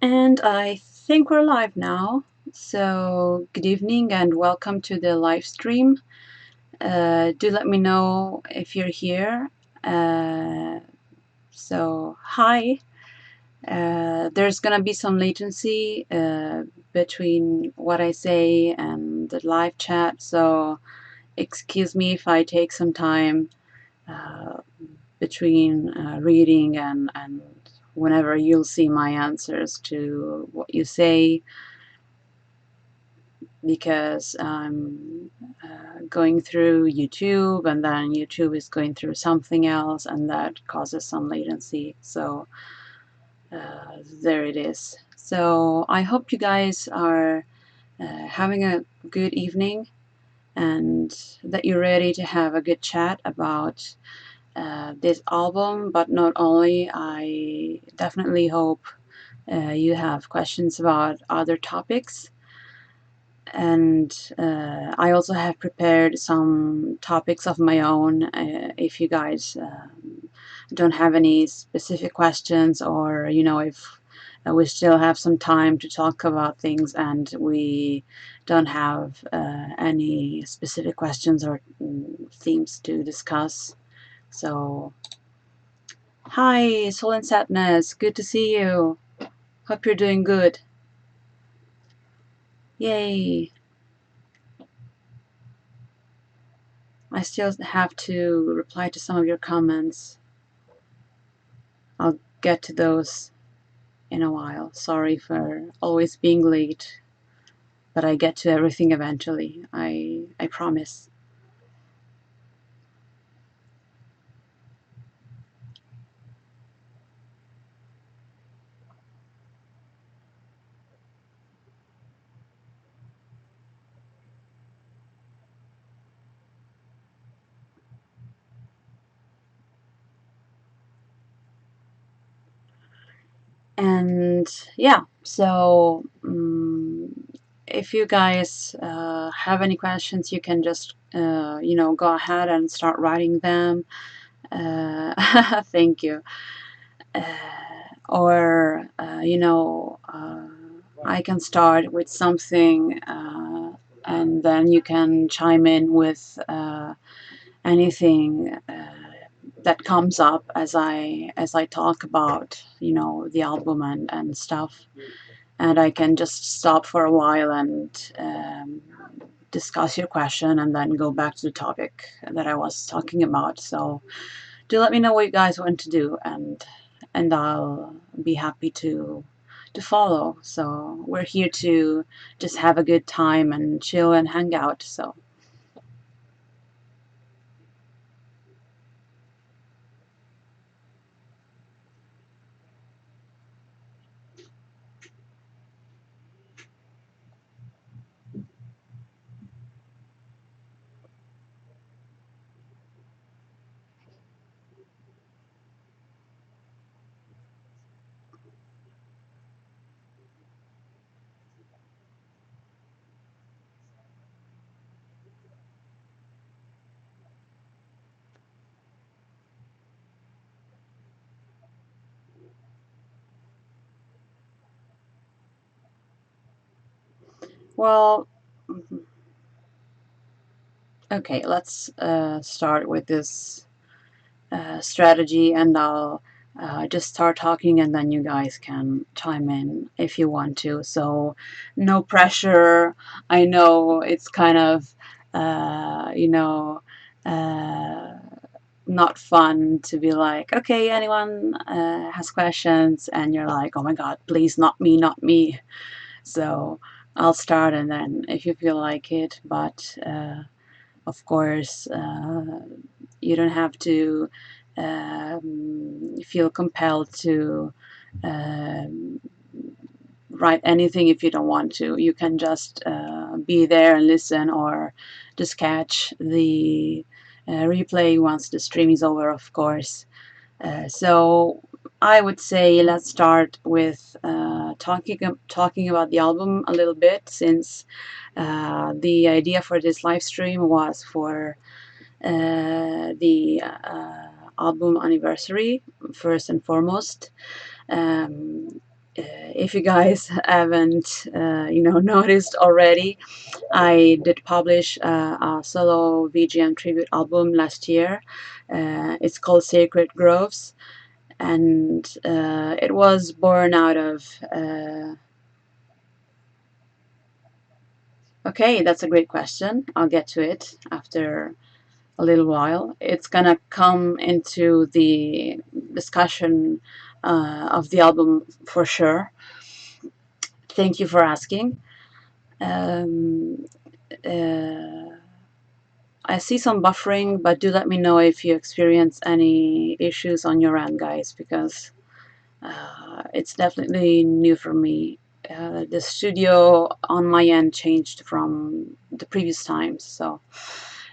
And I think we're live now. So, good evening and welcome to the live stream. Do let me know if you're here. Hi. There's gonna be some latency between what I say and the live chat, so excuse me if I take some time uh, between reading and whenever you'll see my answers to what you say, because I'm going through YouTube and then YouTube is going through something else and that causes some latency. So there it is. So I hope you guys are having a good evening and that you're ready to have a good chat about this album. But not only, I definitely hope you have questions about other topics. And I also have prepared some topics of my own. If you guys don't have any specific questions, or if we still have some time to talk about things and we don't have any specific questions or themes to discuss. So, hi, Soul and Sadness, good to see you. Hope you're doing good. Yay! I still have to reply to some of your comments. I'll get to those in a while. Sorry for always being late, but I get to everything eventually. I promise. And yeah, so if you guys have any questions, you can just go ahead and start writing them. Thank you. Uh, or I can start with something, and then you can chime in with anything that comes up as I talk about the album and stuff, and I can just stop for a while and discuss your question and then go back to the topic that I was talking about. So do let me know what you guys want to do, and I'll be happy to follow. So we're here to just have a good time and chill and hang out. So well, okay, let's start with this strategy, and I'll just start talking, and then you guys can chime in if you want to. So, no pressure. I know it's kind of, uh, you know, uh, not fun to be like, okay, anyone has questions, and you're like, oh my god, please, not me, not me. So, I'll start, and then if you feel like it, but of course, you don't have to feel compelled to um, write anything if you don't want to. You can just be there and listen, or just catch the replay once the stream is over, of course. So I would say let's start with talking about the album a little bit, since the idea for this live stream was for the album anniversary, first and foremost. Um, if you guys haven't, noticed already, I did publish a solo VGM tribute album last year. It's called Sacred Groves, and it was born out of. Okay, that's a great question. I'll get to it after a little while. It's gonna come into the discussion of the album for sure. Thank you for asking. Um, uh, I see some buffering, but do let me know if you experience any issues on your end, guys, because it's definitely new for me. The studio on my end changed from the previous times, so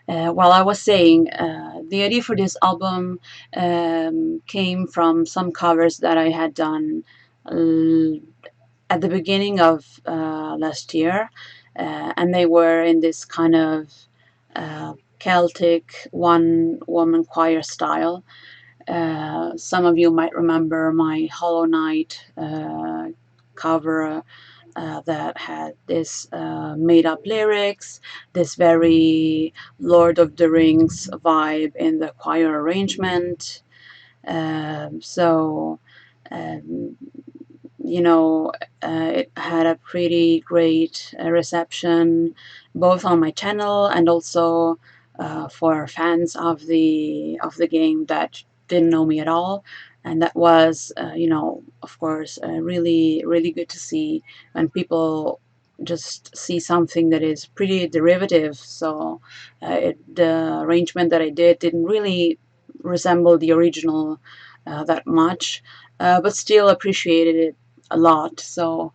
while I was saying, the idea for this album came from some covers that I had done uh, at the beginning of last year, and they were in this kind of Celtic one woman choir style. Some of you might remember my Hollow Knight cover that had this made up lyrics, this very Lord of the Rings vibe in the choir arrangement. So, um, you know, it had a pretty great reception, both on my channel and also for fans of the game that didn't know me at all. And that was, of course, really good to see when people just see something that is pretty derivative. So the arrangement that I did didn't really resemble the original that much, but still appreciated it a lot. So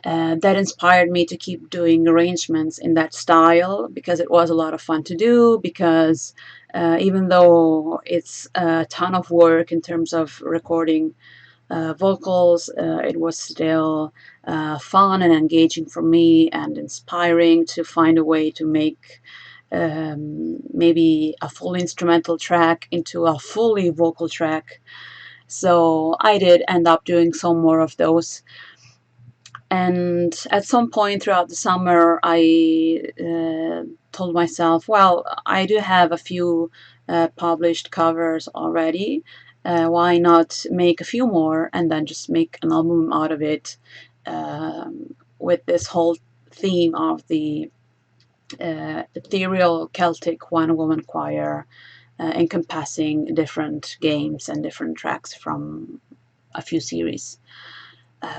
that inspired me to keep doing arrangements in that style because it was a lot of fun to do. Because even though it's a ton of work in terms of recording vocals, it was still fun and engaging for me and inspiring to find a way to make maybe a full instrumental track into a fully vocal track. So I did end up doing some more of those. And at some point throughout the summer, I told myself, well, I do have a few published covers already. Why not make a few more and then just make an album out of it, with this whole theme of the ethereal Celtic one woman choir, encompassing different games and different tracks from a few series.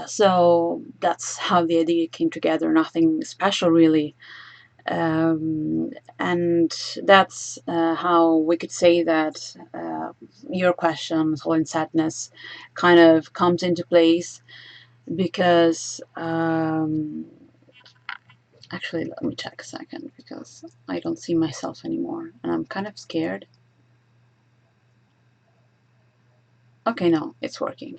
So that's how the idea came together, nothing special really. And that's how we could say that your question, Soul in Sadness, kind of comes into place because actually, let me check a second because I don't see myself anymore and I'm kind of scared. Okay, no, it's working.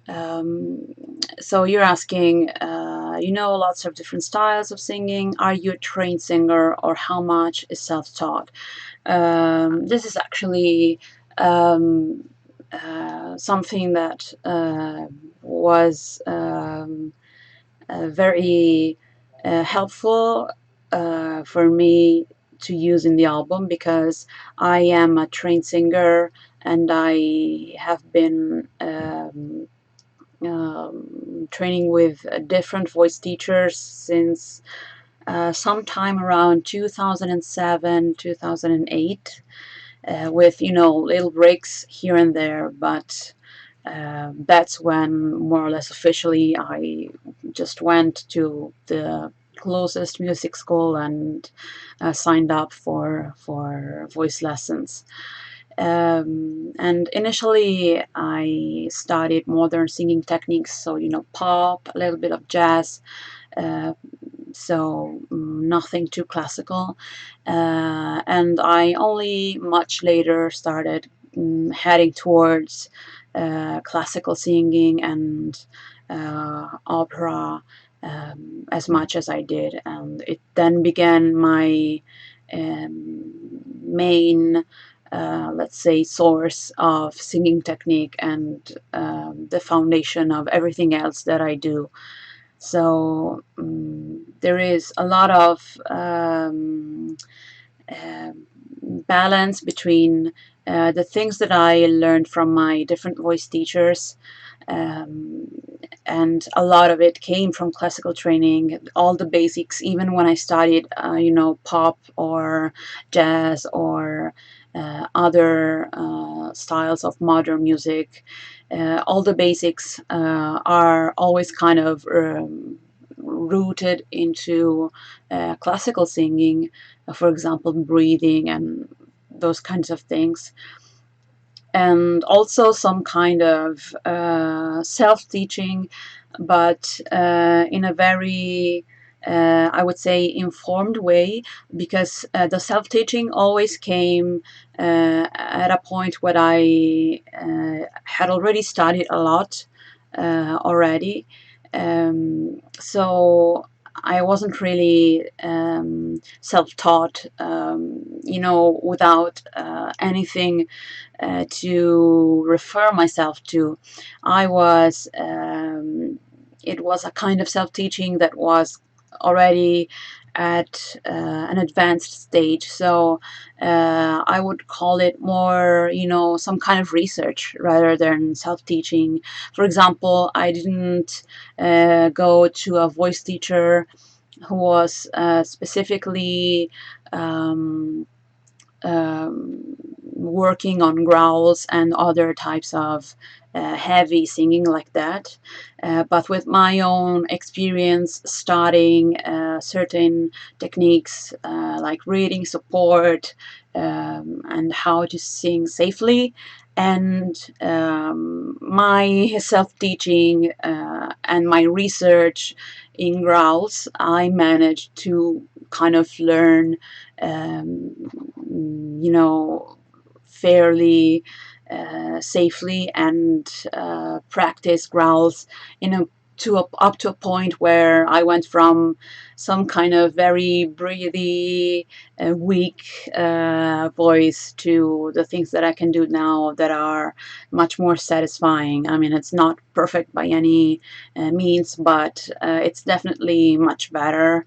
Um, so you're asking, lots of different styles of singing. Are you a trained singer or how much is self-taught? This is actually um, something that was very helpful for me to use in the album because I am a trained singer and I have been training with different voice teachers since sometime around 2007, 2008, with, little breaks here and there. But that's when more or less officially I just went to the closest music school and signed up for voice lessons. And initially, I studied modern singing techniques, so pop, a little bit of jazz, uh, so nothing too classical. And I only much later started heading towards classical singing and opera, as much as I did, and it then began my main let's say, source of singing technique and the foundation of everything else that I do. So there is a lot of balance between the things that I learned from my different voice teachers, um, and a lot of it came from classical training, all the basics. Even when I studied, pop or jazz or other styles of modern music, all the basics are always kind of rooted into classical singing, for example, breathing and those kinds of things. And also some kind of self-teaching, but in a very, I would say, informed way, because the self-teaching always came at a point where I had already studied a lot already. So I wasn't really self-taught, without anything to refer myself to. I was, it was a kind of self-teaching that was already at an advanced stage. So I would call it more, some kind of research rather than self-teaching. For example, I didn't go to a voice teacher who was specifically um, working on growls and other types of heavy singing like that. But with my own experience studying certain techniques like reading support and how to sing safely, and my self-teaching and my research in growls, I managed to kind of learn fairly safely and practice growls up to a point where I went from some kind of very breathy, weak voice to the things that I can do now that are much more satisfying. I mean, it's not perfect by any means, but it's definitely much better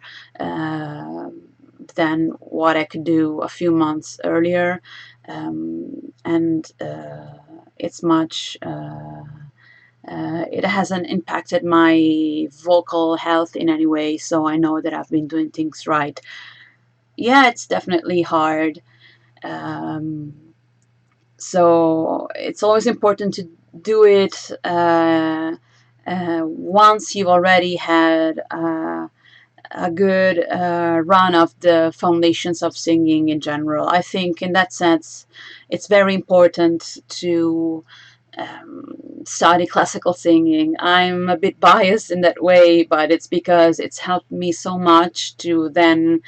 than what I could do a few months earlier. And it's much it hasn't impacted my vocal health in any way, so I know that I've been doing things right. Yeah, it's definitely hard. Um, so it's always important to do it once you've already had a good run of the foundations of singing in general. I think in that sense, it's very important to study classical singing. I'm a bit biased in that way, but it's because it's helped me so much to then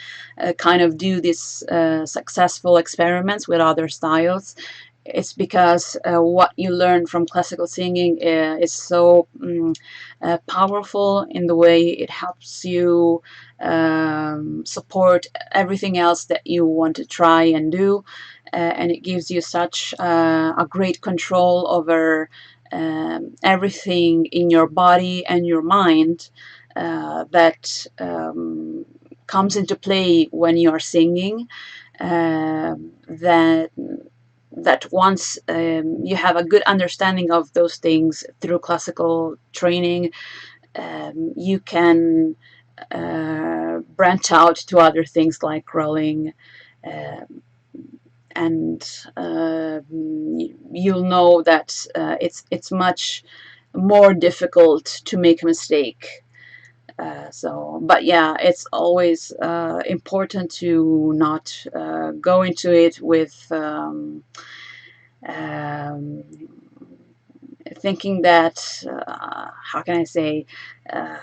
kind of do these successful experiments with other styles. It's because what you learn from classical singing is so powerful in the way it helps you support everything else that you want to try and do, and it gives you such a great control over everything in your body and your mind that comes into play when you're singing. That once you have a good understanding of those things through classical training, you can branch out to other things like growling, uh, and you'll know that it's much more difficult to make a mistake. But yeah, it's always important to not go into it with um, thinking that, how can I say, uh,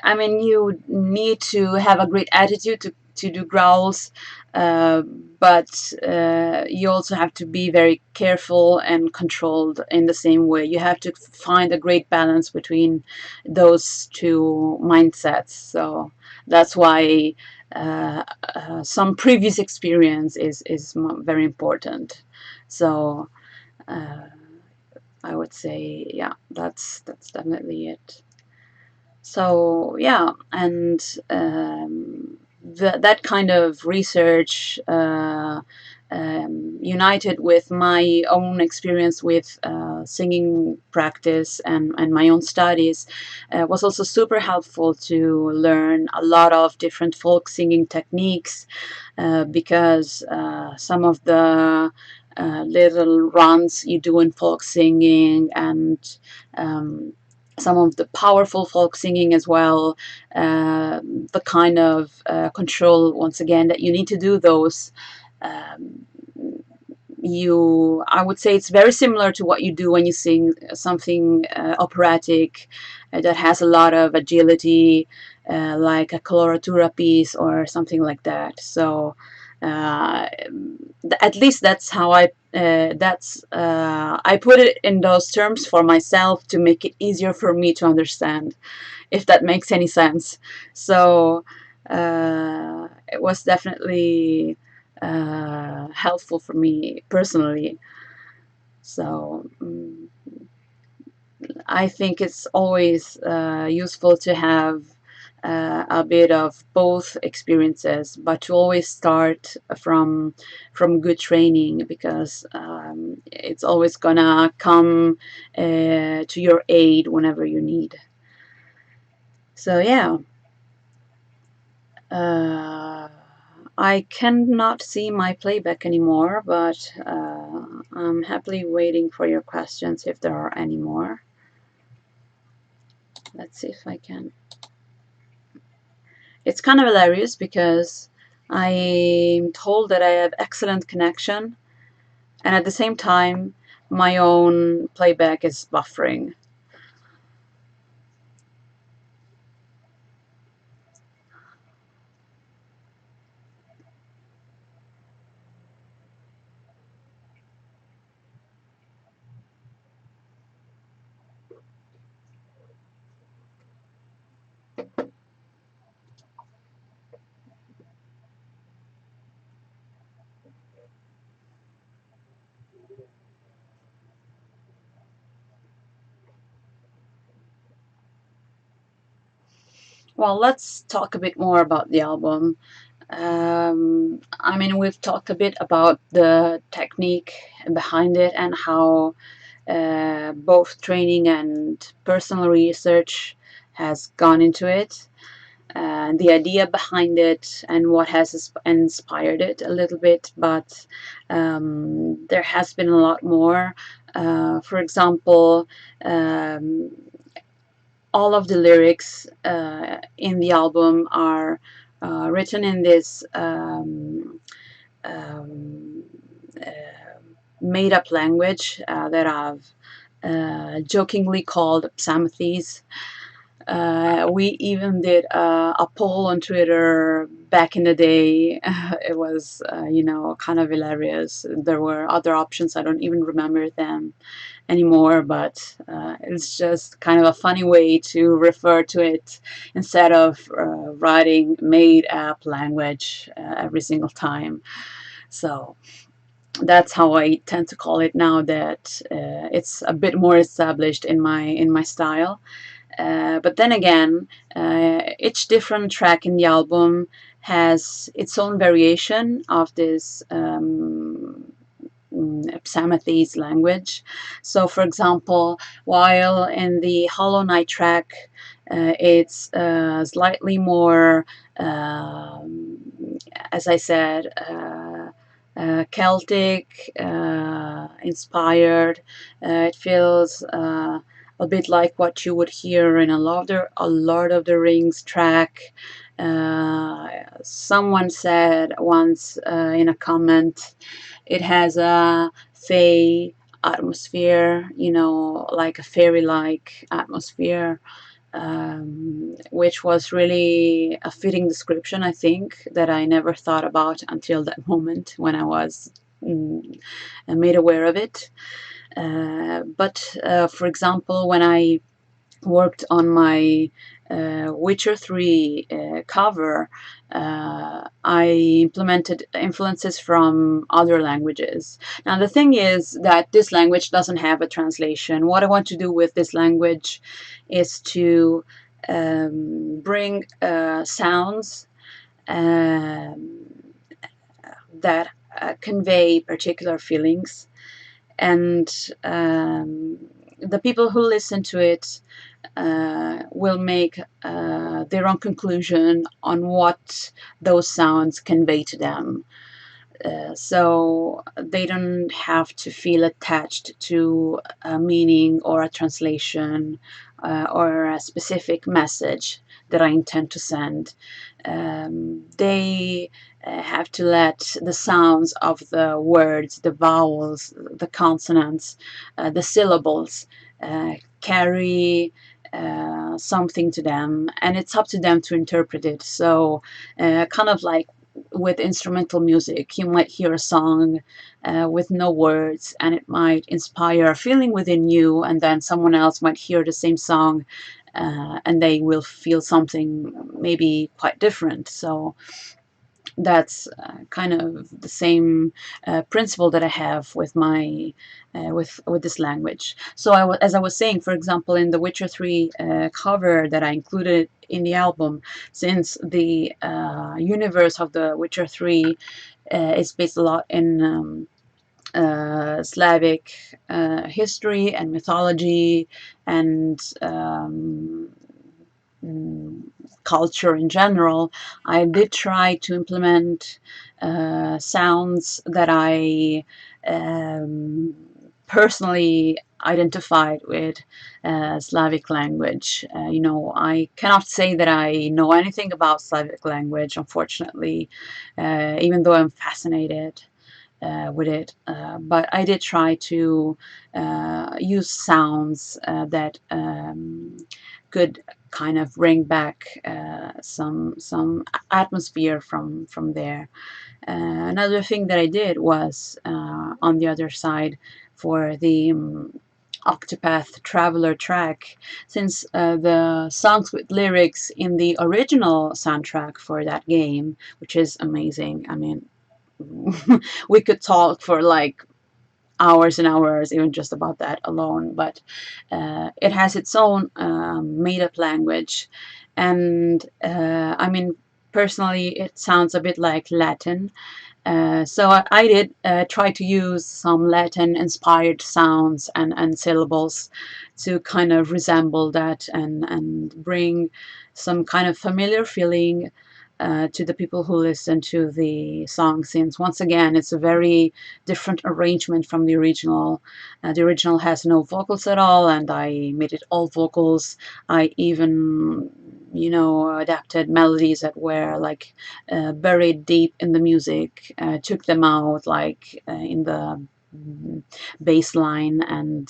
I mean, you need to have a great attitude to do growls, uh, but you also have to be very careful and controlled in the same way. You have to find a great balance between those two mindsets. So that's why some previous experience is very important. So I would say, yeah, that's definitely it. So yeah, and that kind of research united with my own experience with singing practice and my own studies was also super helpful to learn a lot of different folk singing techniques, because some of the little runs you do in folk singing, and some of the powerful folk singing as well, the kind of control, once again, that you need to do those. Um, I would say it's very similar to what you do when you sing something operatic that has a lot of agility, like a coloratura piece or something like that. So at least that's how I put it in those terms for myself to make it easier for me to understand, if that makes any sense. So it was definitely helpful for me personally. So I think it's always useful to have a bit of both experiences, but to always start from good training, because it's always gonna come to your aid whenever you need. So yeah. I cannot see my playback anymore, but I'm happily waiting for your questions if there are any more. Let's see if I can. It's kind of hilarious because I'm told that I have excellent connection, and at the same time, my own playback is buffering. Well, let's talk a bit more about the album. I mean, we've talked a bit about the technique behind it and how both training and personal research has gone into it, the idea behind it, and what has inspired it a little bit. But there has been a lot more. For example, all of the lyrics in the album are written in this um, uh, made up language that I've jokingly called Psamathes. We even did a poll on Twitter back in the day. It was, kind of hilarious. There were other options. I don't even remember them anymore, but it's just kind of a funny way to refer to it instead of writing made up language every single time. So that's how I tend to call it now that it's a bit more established in my style. But then again, each different track in the album has its own variation of this Psamathes language. So, for example, while in the Hollow Knight track, it's slightly more, as I said, Celtic inspired. It feels a bit like what you would hear in a Lord of the Rings track. Someone said once in a comment, it has a fey atmosphere, like a fairy-like atmosphere, which was really a fitting description, I think, that I never thought about until that moment when I was made aware of it. But for example, when I worked on my Witcher 3 cover, I implemented influences from other languages. Now, the thing is that this language doesn't have a translation. What I want to do with this language is to bring sounds um, that convey particular feelings, and the people who listen to it will make their own conclusion on what those sounds convey to them. So they don't have to feel attached to a meaning or a translation or a specific message that I intend to send. They have to let the sounds of the words, the vowels, the consonants, the syllables carry something to them, and it's up to them to interpret it. So, kind of like with instrumental music, you might hear a song with no words, and it might inspire a feeling within you, and then someone else might hear the same song and they will feel something maybe quite different. So that's kind of the same principle that I have with my with this language. So as I was saying, for example, in the Witcher 3 cover that I included in the album, since the universe of the Witcher 3 is based a lot in Slavic history and mythology and culture in general, I did try to implement sounds that I personally identified with Slavic language. I cannot say that I know anything about Slavic language, unfortunately, even though I'm fascinated with it. But I did try to use sounds that could kind of bring back some atmosphere from there. Another thing that I did was on the other side for the Octopath Traveler track, since the songs with lyrics in the original soundtrack for that game, which is amazing. I mean, we could talk for like hours and hours even just about that alone, but it has its own made-up language, and I mean, personally it sounds a bit like Latin. So I did try to use some Latin inspired sounds and syllables to kind of resemble that and bring some kind of familiar feeling to the people who listen to the song, since once again it's a very different arrangement from the original. The original has no vocals at all, and I made it all vocals. I even adapted melodies that were like buried deep in the music, took them out like in the bass line and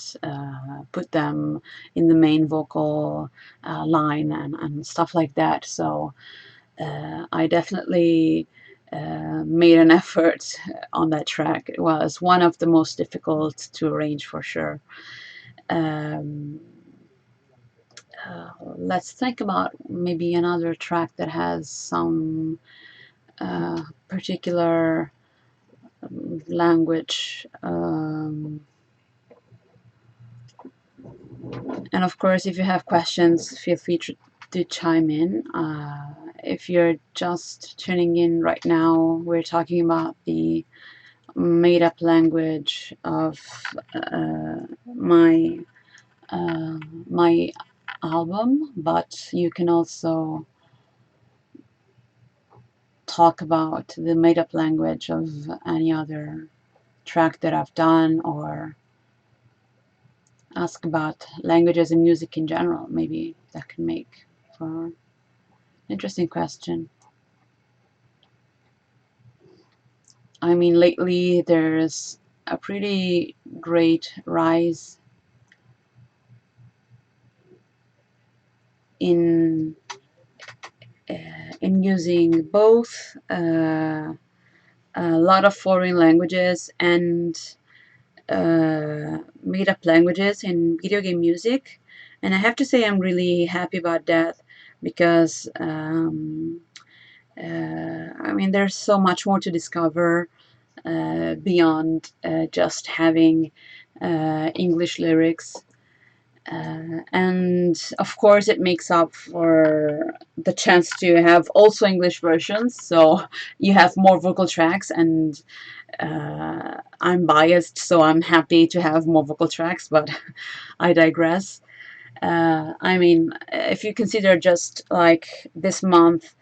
put them in the main vocal line and stuff like that. So I definitely made an effort on that track. It was one of the most difficult to arrange for sure. Um, let's think about maybe another track that has some particular language. And of course, if you have questions, feel free to chime in. If you're just tuning in right now, we're talking about the made-up language of my album, but you can also talk about the made-up language of any other track that I've done, or ask about languages and music in general. Maybe that can make for an interesting question. I mean, lately there's a pretty great rise in using both a lot of foreign languages and made-up languages in video game music, And I have to say I'm really happy about that, because I mean, there's so much more to discover beyond just having English lyrics. And of course, it makes up for the chance to have also English versions, so you have more vocal tracks. And I'm biased, so I'm happy to have more vocal tracks, but I digress. I mean, if you consider just like this month,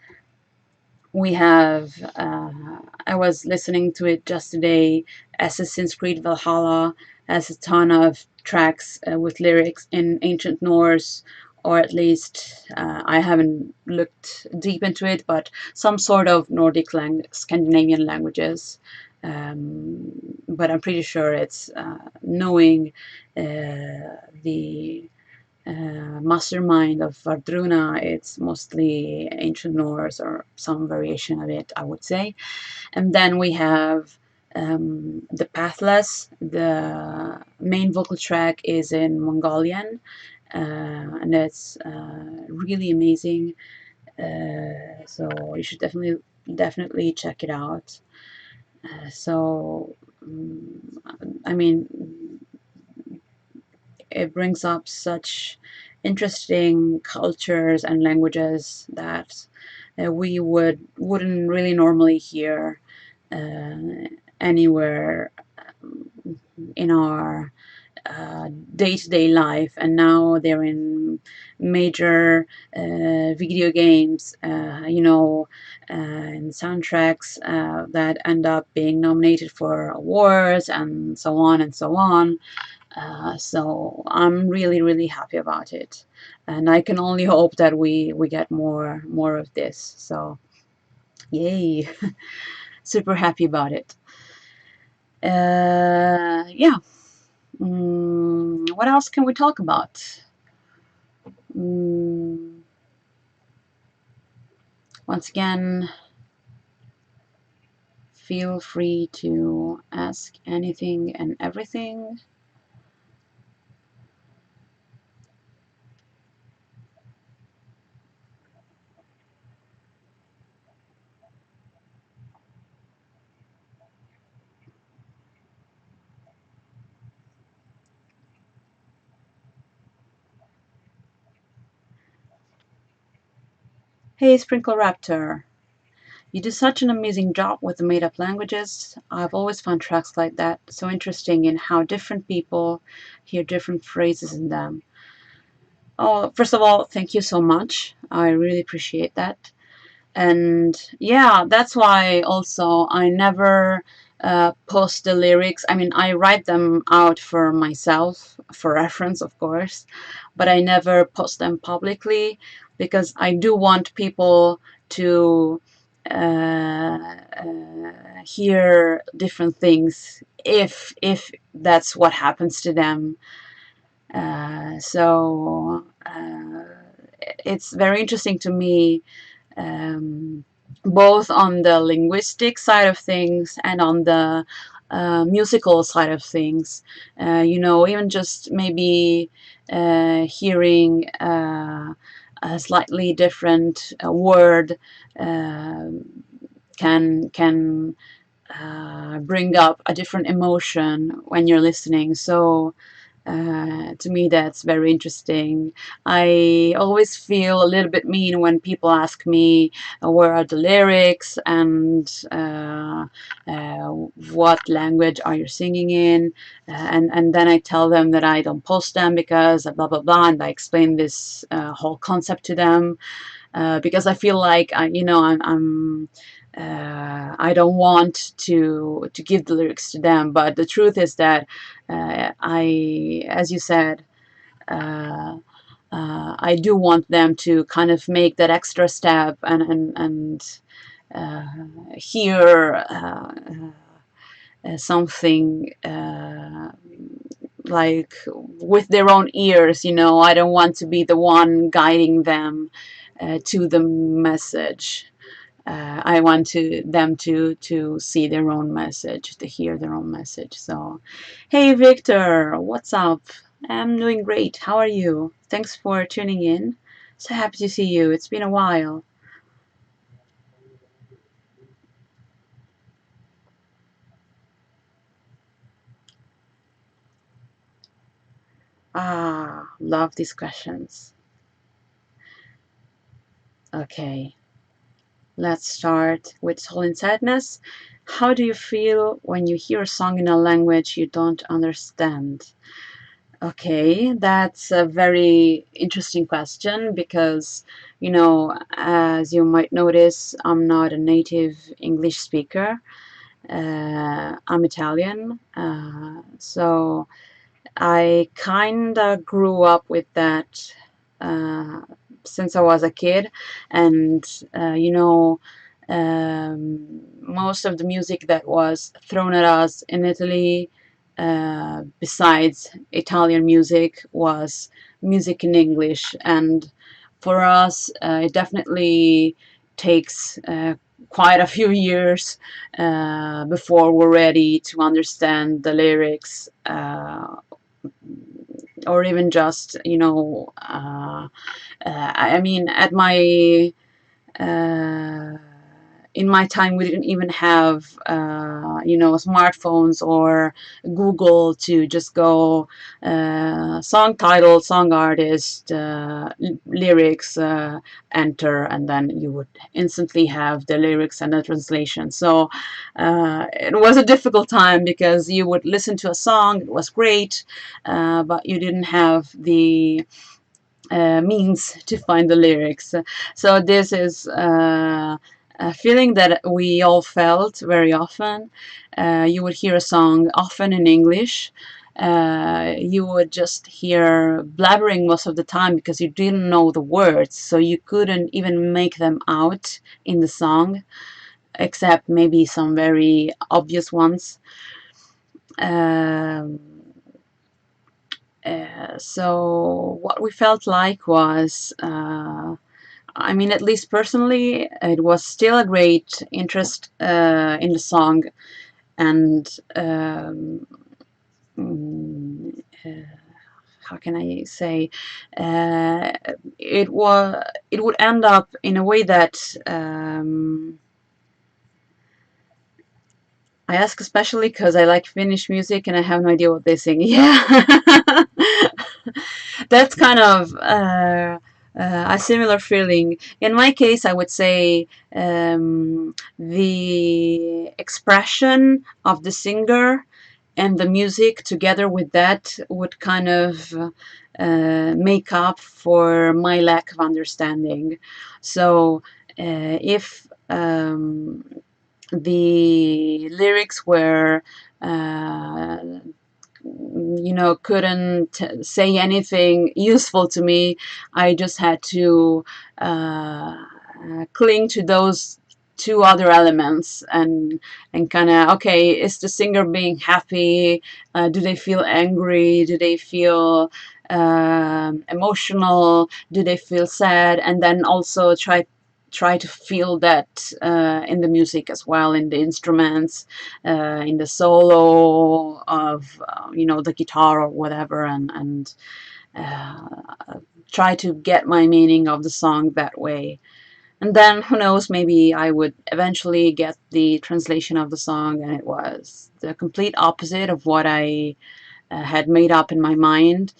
we have, I was listening to it just today, Assassin's Creed Valhalla has a ton of tracks with lyrics in ancient Norse, or at least I haven't looked deep into it, but some sort of Nordic Scandinavian languages. But I'm pretty sure it's knowing the mastermind of Vardruna, it's mostly ancient Norse or some variation of it, I would say. And then we have the Pathless. The main vocal track is in Mongolian, and it's really amazing. So you should definitely check it out. So, I mean, it brings up such interesting cultures and languages that we wouldn't really normally hear uh, anywhere in our day-to-day life, and now they're in major video games, and soundtracks that end up being nominated for awards and so on and so on. So I'm really, really happy about it, and I can only hope that we get more of this. So yay, super happy about it. Yeah. What else can we talk about? Mm, Once again, feel free to ask anything and everything. Hey, Sprinkle Raptor. You do such an amazing job with the made-up languages. I've always found tracks like that so interesting in how different people hear different phrases in them. Oh, first of all, thank you so much. I really appreciate that. And yeah, that's why also I never post the lyrics. I mean, I write them out for myself for reference, of course, but I never post them publicly, because I do want people to hear different things if that's what happens to them. So it's very interesting to me, um, both on the linguistic side of things and on the musical side of things. Even just maybe hearing a slightly different word uh, can bring up a different emotion when you're listening. So to me, that's very interesting. I always feel a little bit mean when people ask me where are the lyrics, and what language are you singing in, and then I tell them that I don't post them because blah blah blah, and I explain this whole concept to them, because I feel like I don't want to give the lyrics to them, but the truth is that as you said, uh, I do want them to kind of make that extra step and uh, hear something like with their own ears. I don't want to be the one guiding them to the message. I want them to see their own message, to hear their own message. So, hey Victor, what's up? I'm doing great. How are you? Thanks for tuning in. So happy to see you. It's been a while. Love these questions. Okay, let's start with Soul and Sadness. How do you feel when you hear a song in a language you don't understand? Okay, that's a very interesting question because, as you might notice, I'm not a native English speaker. I'm Italian, so I kind of grew up with that uh, since I was a kid, and most of the music that was thrown at us in Italy, besides Italian music, was music in English, and for us, it definitely takes quite a few years before we're ready to understand the lyrics, or even just I mean, at my uh, in my time, we didn't even have smartphones or Google to just go song title, song artist, lyrics, enter, and then you would instantly have the lyrics and the translation. So it was a difficult time because you would listen to a song, it was great, but you didn't have the means to find the lyrics. So this is a feeling that we all felt very often. You would hear a song often in English. You would just hear blabbering most of the time because you didn't know the words, so you couldn't even make them out in the song, except maybe some very obvious ones. Um, so what we felt like was I mean, at least personally, it was still a great interest in the song, and mm, uh, how can I say, uh, it would end up in a way that I ask especially because I like Finnish music and I have no idea what they sing. Yeah, that's kind of a similar feeling. In my case, I would say the expression of the singer and the music together with that would kind of make up for my lack of understanding. So if the lyrics were couldn't say anything useful to me. I just had to cling to those two other elements and kind of, okay, is the singer being happy? Do they feel angry? Do they feel emotional? Do they feel sad? And then also try to feel that in the music as well, in the instruments, in the solo of the guitar or whatever, and try to get my meaning of the song that way. And then who knows, maybe I would eventually get the translation of the song, and it was the complete opposite of what I had made up in my mind.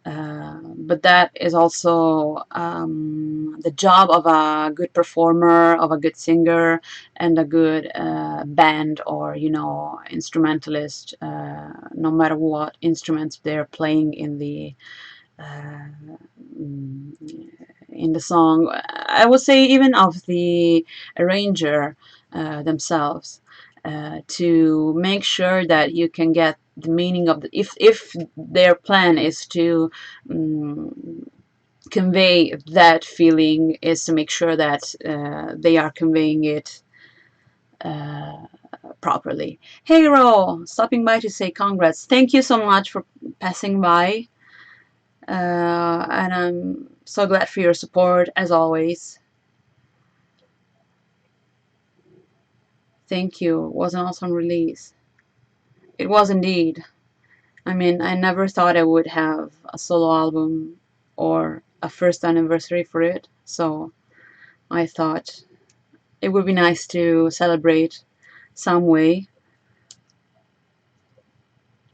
But that is also the job of a good performer, of a good singer, and a good band or instrumentalist. No matter what instruments they're playing uh, in the song, I would say even of the arranger themselves, to make sure that you can get the meaning of the if their plan is to um, convey that feeling, is to make sure that they are conveying it uh, properly. Hey Ro, stopping by to say congrats. Thank you so much for passing by, and I'm so glad for your support as always. Thank you. It was an awesome release. It was indeed. I mean, I never thought I would have a solo album or a first anniversary for it, so I thought it would be nice to celebrate some way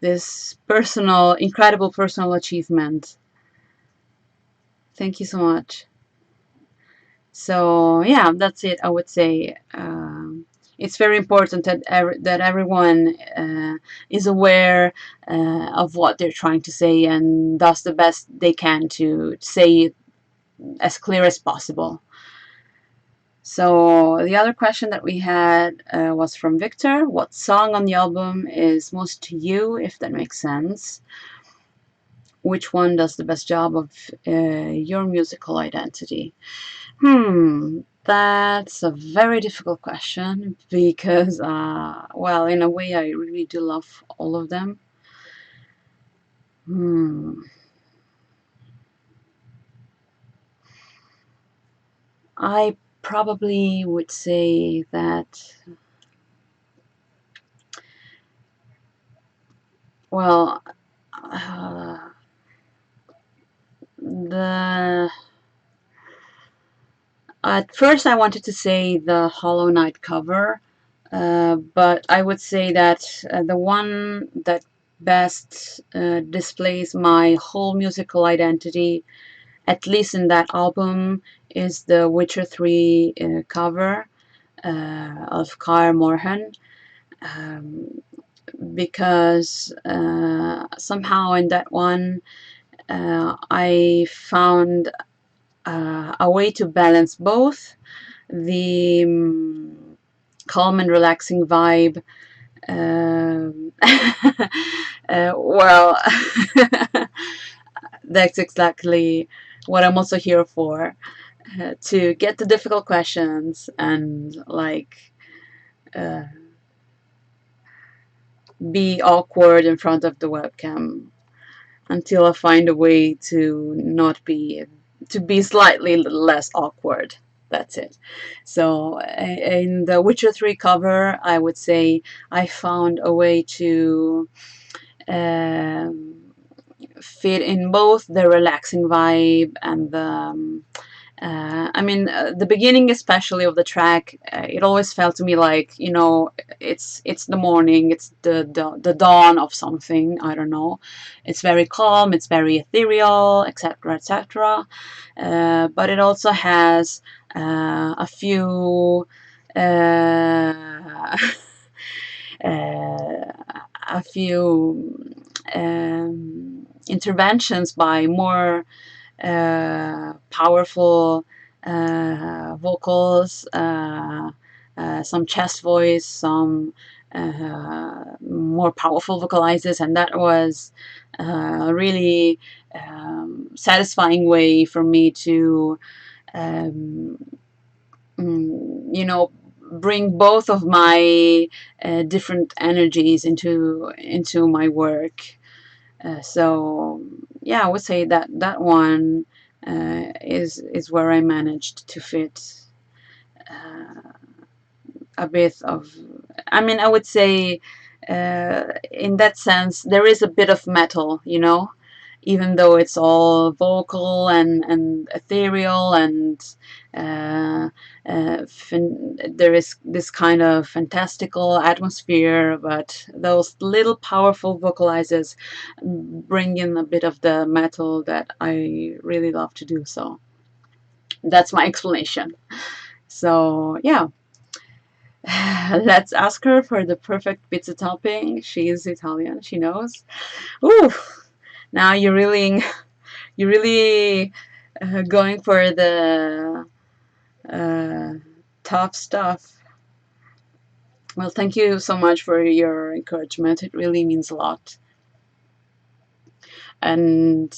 this personal, incredible personal achievement. Thank you so much. So yeah, that's it. I would say it's very important that that everyone is aware of what they're trying to say and does the best they can to say it as clear as possible. So the other question that we had was from Victor. What song on the album is most to you, if that makes sense? Which one does the best job of your musical identity? That's a very difficult question because, well, in a way, I really do love all of them. Hmm. I probably would say that, well, the at first I wanted to say the Hollow Knight cover, but I would say that the one that best displays my whole musical identity, at least in that album, is the Witcher 3 cover of Kaer Morhen. Um, because somehow in that one I found a way to balance both the calm and relaxing vibe. Well, that's exactly what I'm also here for, to get the difficult questions and like uh, be awkward in front of the webcam until I find a way to not be to be slightly less awkward. That's it. So in the Witcher 3 cover, I would say I found a way to um, fit in both the relaxing vibe and the I mean, the beginning, especially of the track, it always felt to me like, you know, it's the morning, it's the dawn of something. I don't know. It's very calm, it's very ethereal, etc., etc. But it also has a few. Uh, uh, a few interventions by more powerful vocals, some chest voice, some more powerful vocalizers, and that was a really satisfying way for me to, um, you know, bring both of my different energies into my work. So yeah, I would say that that one is where I managed to fit a bit of. I mean, I would say in that sense there is a bit of metal, you know, even though it's all vocal and ethereal and uh, there is this kind of fantastical atmosphere, but those little powerful vocalizers bring in a bit of the metal that I really love to do. So that's my explanation. So yeah, let's ask her for the perfect pizza topping. She is Italian, she knows. Ooh, now you're really going for the uh, tough stuff. Well, thank you so much for your encouragement. It really means a lot. And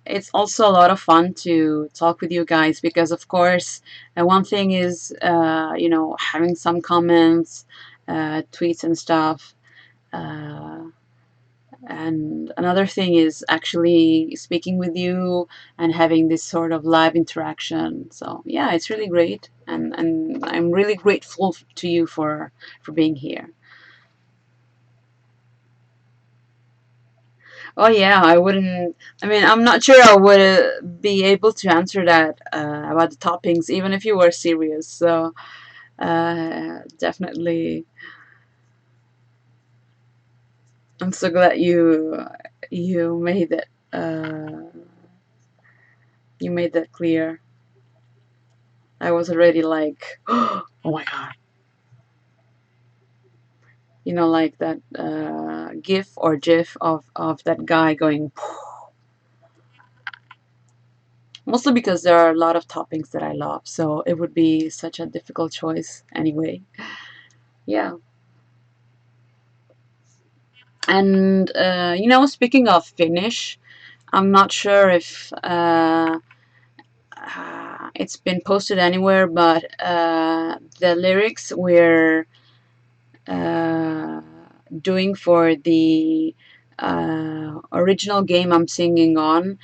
it's also a lot of fun to talk with you guys because, of course, one thing is, you know, having some comments, tweets, and stuff. Uh, and another thing is actually speaking with you and having this sort of live interaction. So yeah, it's really great, and I'm really grateful to you for being here. Oh yeah, I wouldn't. I mean, I'm not sure I would be able to answer that about the toppings, even if you were serious. So definitely, I'm so glad you made it. You made that clear. I was already like, oh my god, like that GIF or GIF of that guy going. Mostly because there are a lot of toppings that I love, so it would be such a difficult choice anyway. Yeah. And speaking of Finnish, I'm not sure if it's been posted anywhere, but the lyrics we're uh, doing for the original game I'm singing on,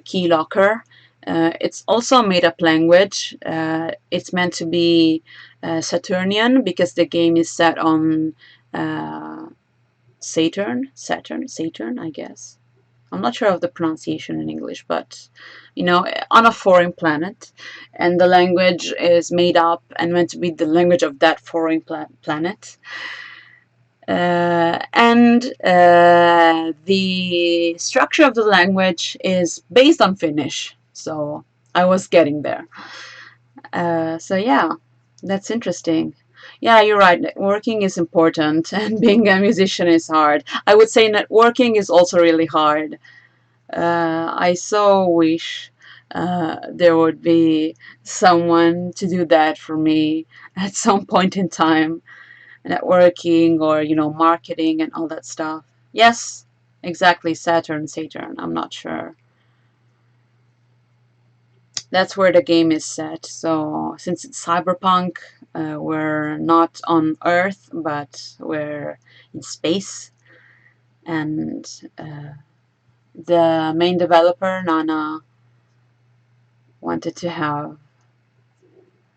Key Locker. It's also a made-up language. It's meant to be Saturnian because the game is set on uh, Saturn, I guess. I'm not sure of the pronunciation in English, but on a foreign planet, and the language is made up and meant to be the language of that foreign planet. And the structure of the language is based on Finnish, so I was getting there. So yeah, that's interesting. Yeah, you're right. Networking is important, and being a musician is hard. I would say networking is also really hard. I so wish there would be someone to do that for me at some point in time. Networking or marketing and all that stuff. Yes, exactly. Saturn. I'm not sure. That's where the game is set. So since it's cyberpunk, we're not on Earth, but we're in space. And the main developer, Nana, wanted to have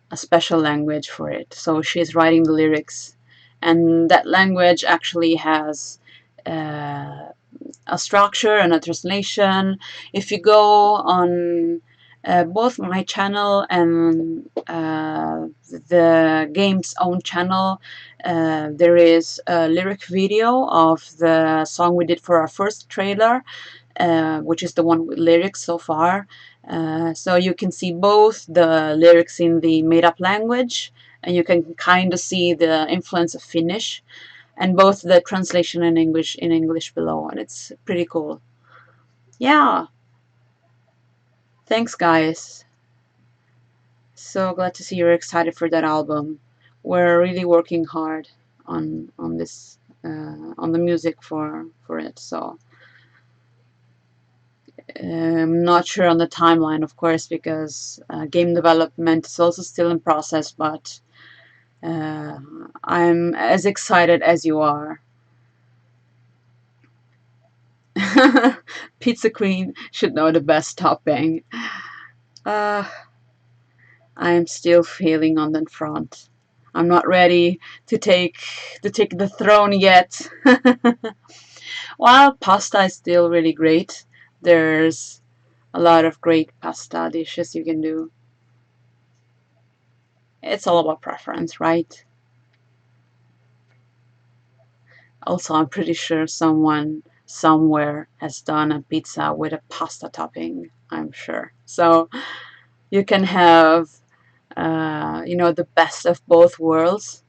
a special language for it. So she's writing the lyrics. And that language actually has a structure and a translation. If you go on both my channel and the game's own channel, there is a lyric video of the song we did for our first trailer, which is the one with lyrics so far. So you can see both the lyrics in the made-up language, and you can kind of see the influence of Finnish, and both the translation in English below, and it's pretty cool. Yeah, thanks guys. So glad to see you're excited for that album. We're really working hard on this on the music for it. So I'm not sure on the timeline, of course, because game development is also still in process. But uh, I'm as excited as you are. Pizza Queen should know the best topping. Uh, I am still feeling on that front. I'm not ready to take the throne yet. While pasta is still really great, there's a lot of great pasta dishes you can do. It's all about preference, right? Also, I'm pretty sure someone somewhere has done a pizza with a pasta topping. I'm sure. So you can have, the best of both worlds.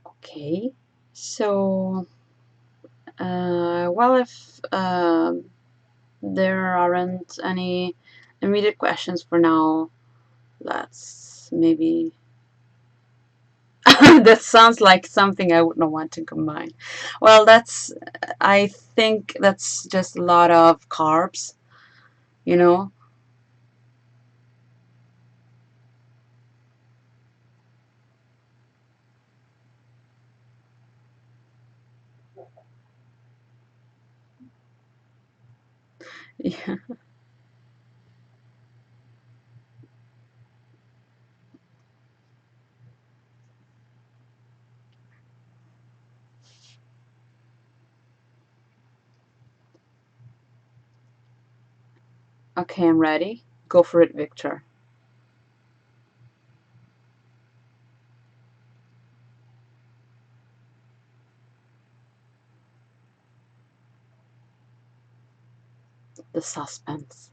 Okay. So, well, if there aren't any immediate questions for now, let's maybe That sounds like something I wouldn't want to combine. Well, I think that's just a lot of carbs, you know? Yeah. Okay, I'm ready. Go for it, Victor. The suspense.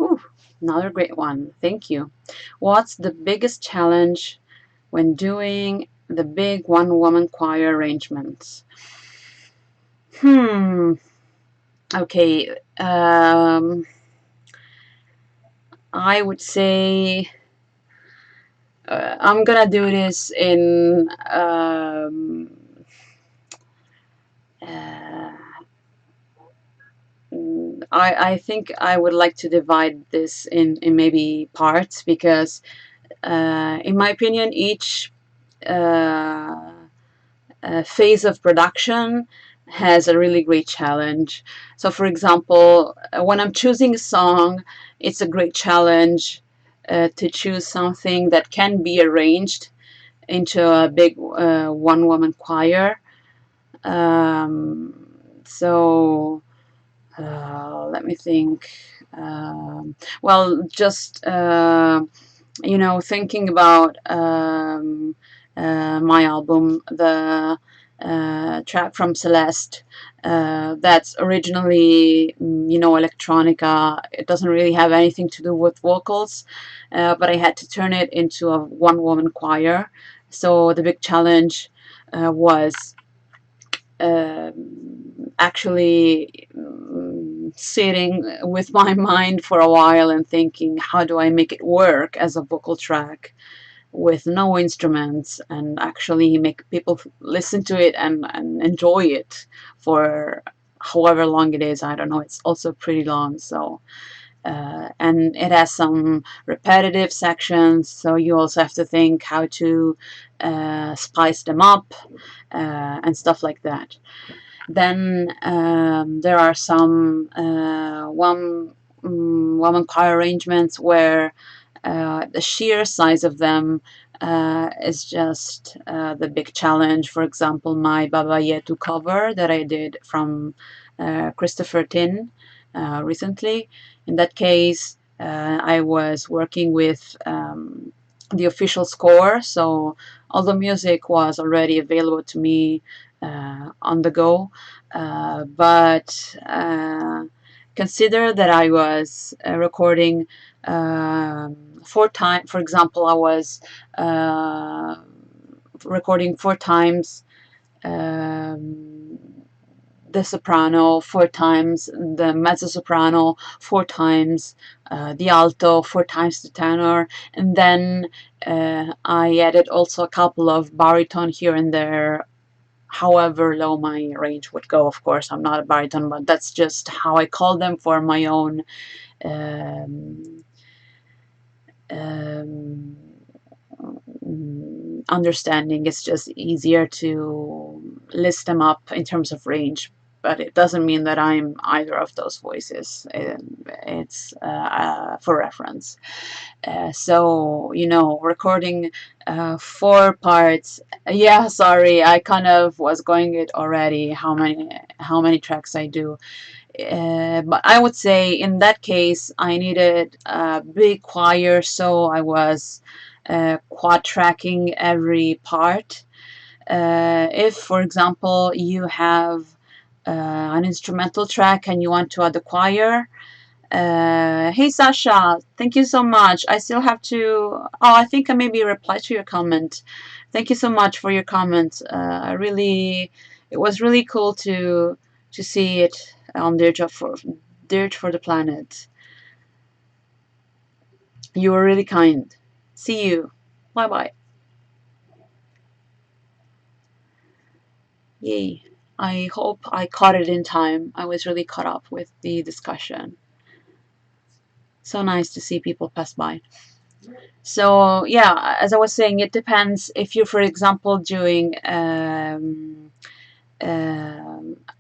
Ooh, another great one. Thank you. What's the biggest challenge when doing the big one-woman choir arrangements? Hmm. Okay. I would say I'm gonna do this in uh, I think I would like to divide this in maybe parts because in my opinion each uh, phase of production has a really great challenge. So for example, when I'm choosing a song, it's a great challenge to choose something that can be arranged into a big one woman choir. So let me think. Well, just thinking about my album, the track from Celeste, that's originally, electronica. It doesn't really have anything to do with vocals, but I had to turn it into a one woman choir. So the big challenge was actually sitting with my mind for a while and thinking, how do I make it work as a vocal track with no instruments and actually make people listen to it and enjoy it for however long it is. I don't know, it's also pretty long. So and it has some repetitive sections, so you also have to think how to spice them up and stuff like that. Then there are some woman choir arrangements where the sheer size of them is just the big challenge. For example, my Baba Yetu cover that I did from Christopher Tin recently. In that case, I was working with the official score, so all the music was already available to me on the go. But consider that I was recording 4 times. For example, I was uh, recording 4 times um, the soprano, 4 times the mezzo soprano, 4 times the alto, 4 times the tenor, and then I added also a couple of baritone here and there, however low my range would go. Of course, I'm not a baritone, but that's just how I call them for my own um, um, understanding. It's just easier to list them up in terms of range, but it doesn't mean that I'm either of those voices. It's for reference. So, recording 4 parts. Yeah, sorry, I kind of was going it already. How many tracks I do. But I would say in that case, I needed a big choir, so I was quad tracking every part. If, for example, you have an instrumental track and you want to add the choir, hey Sasha, thank you so much. I still have to. Oh, I think I maybe reply to your comment. Thank you so much for your comment. I really it was really cool to see it on Dirt for the Planet. You were really kind. See you. Bye bye. Yay. I hope I caught it in time. I was really caught up with the discussion. So nice to see people pass by. So yeah, as I was saying, it depends if you're, for example, doing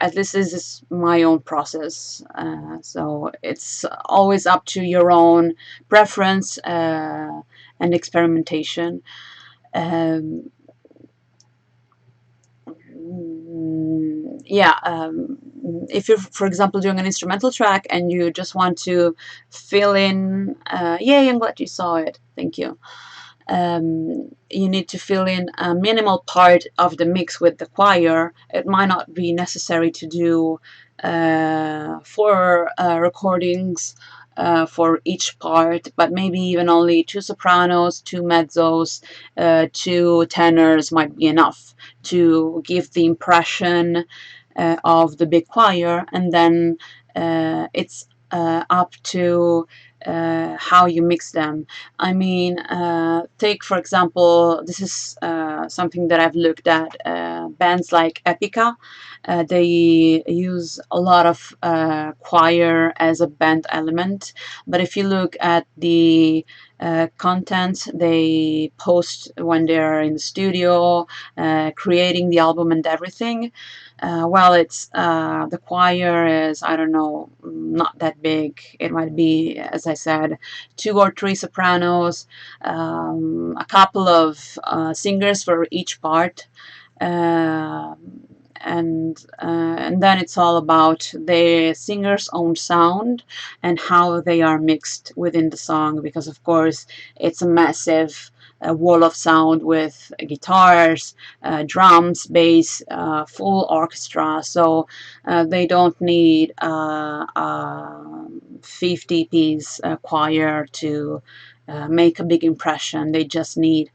at least this is my own process. So it's always up to your own preference and experimentation. Um, yeah, if you're, for example, doing an instrumental track and you just want to fill in, yay, I'm glad you saw it. Thank you. You need to fill in a minimal part of the mix with the choir. It might not be necessary to do four recordings for each part, but maybe even only two sopranos, two mezzos, two tenors might be enough to give the impression of the big choir, and then it's up to how you mix them. I mean, take for example, this is something that I've looked at. Bands like Epica, they use a lot of choir as a band element. But if you look at the content they post when they're in the studio, creating the album and everything, well, it's the choir is, I don't know, not that big. It might be, as I said, two or three sopranos, a couple of singers for each part, uh, and then it's all about the singer's own sound and how they are mixed within the song, because of course it's a massive wall of sound with guitars, drums, bass, full orchestra. So they don't need a 50-piece choir to make a big impression. They just need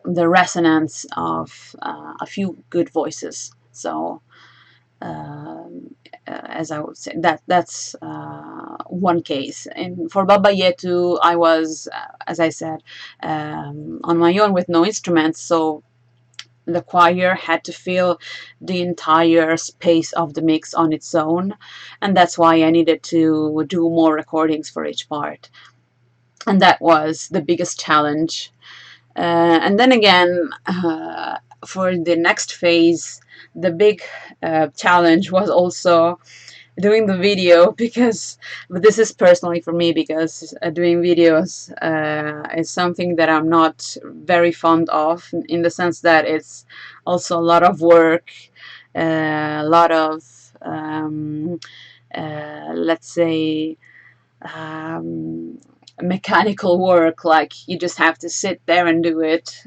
the resonance of a few good voices. So as I would say, that's one case. And for Baba Yetu, I was, as I said, on my own with no instruments, so the choir had to fill the entire space of the mix on its own, and that's why I needed to do more recordings for each part, and that was the biggest challenge. And then again, for the next phase, the big challenge was also doing the video, because, but this is personally for me, because doing videos is something that I'm not very fond of, in the sense that it's also a lot of work, a lot of let's say mechanical work, like you just have to sit there and do it,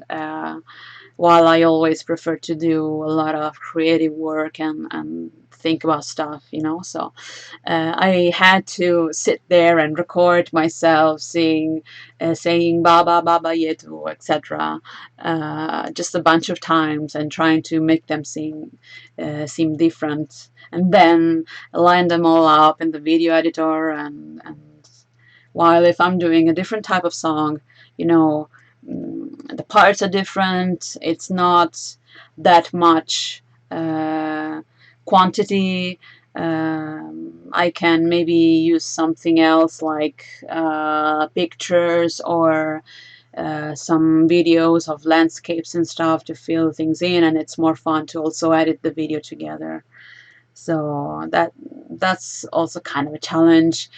while I always prefer to do a lot of creative work and think about stuff, you know. So I had to sit there and record myself saying Baba Baba Yetu, etc., just a bunch of times, and trying to make them seem different, and then line them all up in the video editor. And while if I'm doing a different type of song, you know, the parts are different. It's not that much quantity. I can maybe use something else, like pictures or some videos of landscapes and stuff to fill things in, and it's more fun to also edit the video together. So that's also kind of a challenge.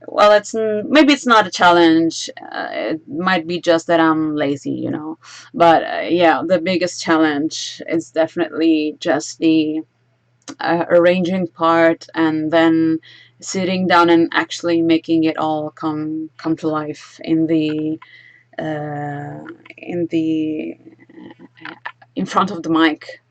Well, it's maybe it's not a challenge. It might be just that I'm lazy, you know. But yeah, the biggest challenge is definitely just the arranging part, and then sitting down and actually making it all come to life uh, in the in front of the mic.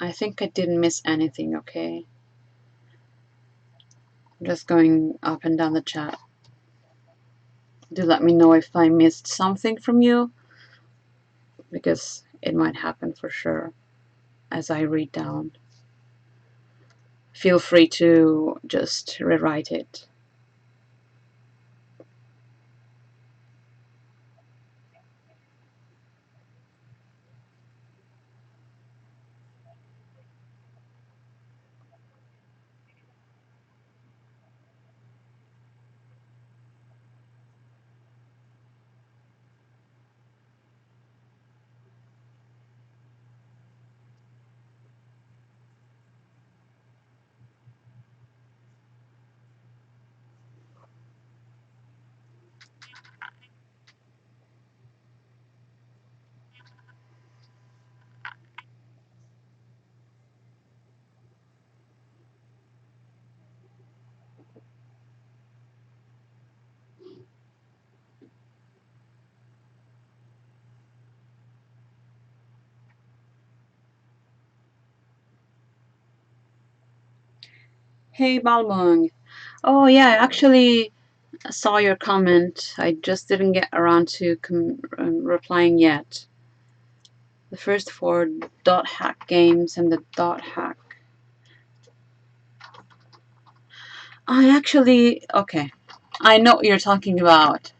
I think I didn't miss anything, okay? I'm just going up and down the chat. Do let me know if I missed something from you, because it might happen for sure as I read down. Feel free to just rewrite it. Hey Balmung. Oh yeah, I actually saw your comment. I just didn't get around to replying yet. The first four dot hack games and the dot hack. I actually, okay. I know what you're talking about.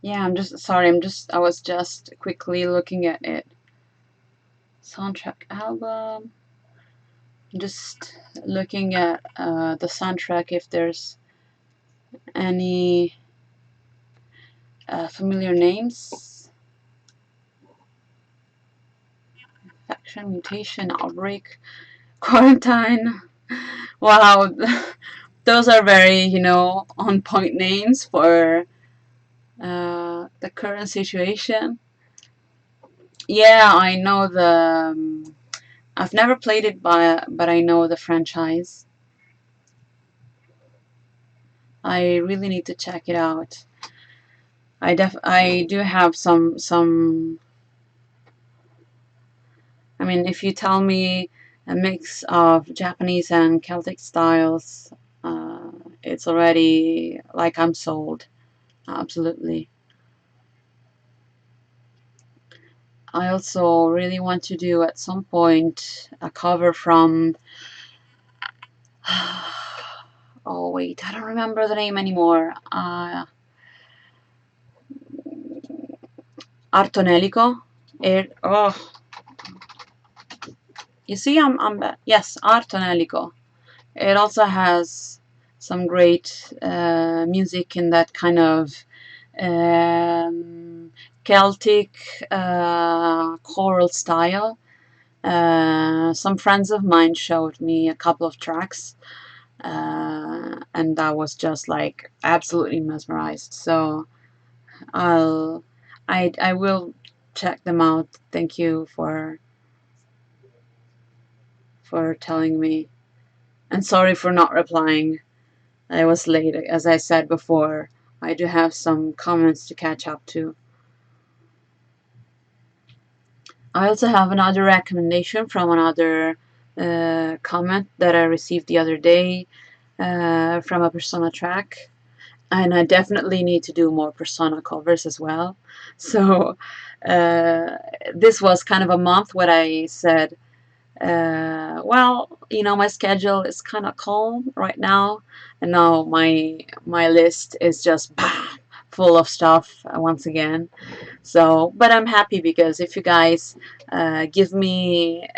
Yeah, I'm just sorry. I was just quickly looking at it. Soundtrack album. Just looking at the soundtrack if there's any familiar names. Infection, mutation, outbreak, quarantine. Wow, those are very, on point names for the current situation. Yeah, I know I've never played it, but I know the franchise. I really need to check it out. I do have some. I mean, if you tell me a mix of Japanese and Celtic styles, it's already like I'm sold. Absolutely. I also really want to do at some point a cover from. Oh wait, I don't remember the name anymore. Artonelico. Oh, you see, I'm yes, Artonelico. It also has some great music in that kind of Celtic choral style. Some friends of mine showed me a couple of tracks, and that was just like absolutely mesmerized. So I'll, I will check them out. Thank you for telling me, and sorry for not replying. I was late, as I said before. I do have some comments to catch up to. I also have another recommendation from another comment that I received the other day from a Persona track. And I definitely need to do more Persona covers as well. So this was kind of a month where I said, well, my schedule is kind of calm right now, and now my list is just full of stuff once again. So, but I'm happy because if you guys give me,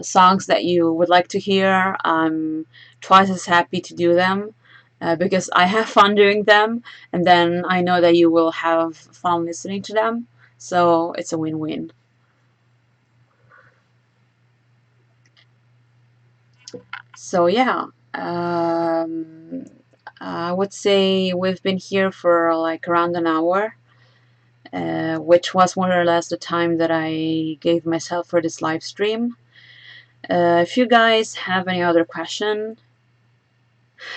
songs that you would like to hear, I'm twice as happy to do them. Because I have fun doing them, and then I know that you will have fun listening to them. So it's a win-win. So yeah, I would say we've been here for like around an hour, which was more or less the time that I gave myself for this live stream. If you guys have any other question,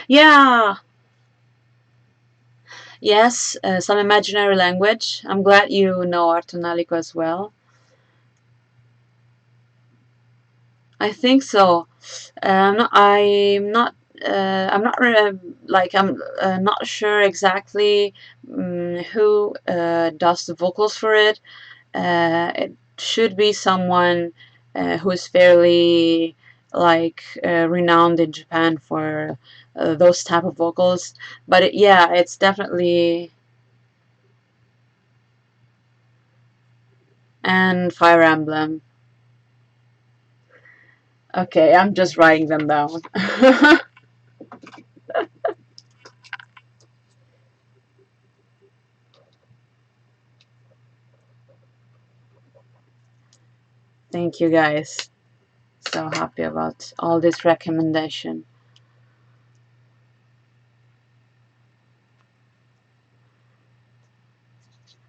yeah, yes, some imaginary language. I'm glad you know Artonalico as well. I think so. I'm not. I'm not like I'm not sure exactly who does the vocals for it. It should be someone who is fairly like renowned in Japan for those type of vocals. But yeah, it's definitely and Fire Emblem. Okay, I'm just writing them down. Thank you guys. So happy about all this recommendation.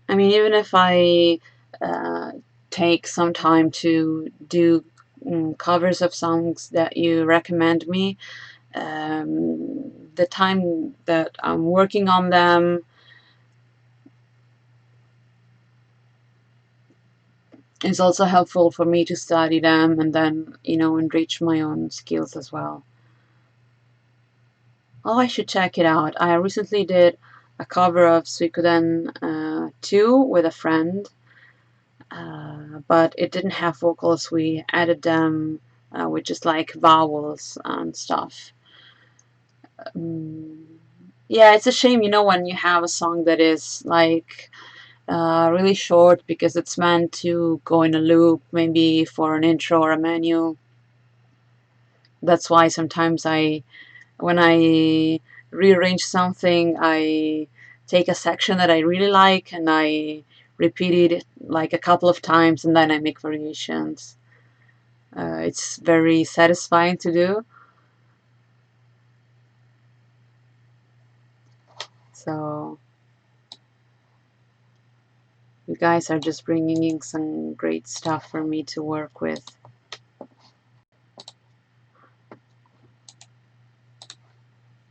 I mean, even if I uh, take some time to do covers of songs that you recommend me, the time that I'm working on them is also helpful for me to study them and then, enrich my own skills as well. Oh, I should check it out. I recently did a cover of Suikoden 2 with a friend, but it didn't have vocals. We added them with just like vowels and stuff. Um, yeah, it's a shame, when you have a song that is like really short because it's meant to go in a loop, maybe for an intro or a menu. That's why sometimes when I rearrange something, I take a section that I really like and I repeat it like a couple of times and then I make variations. It's very satisfying to do. So you guys are just bringing in some great stuff for me to work with.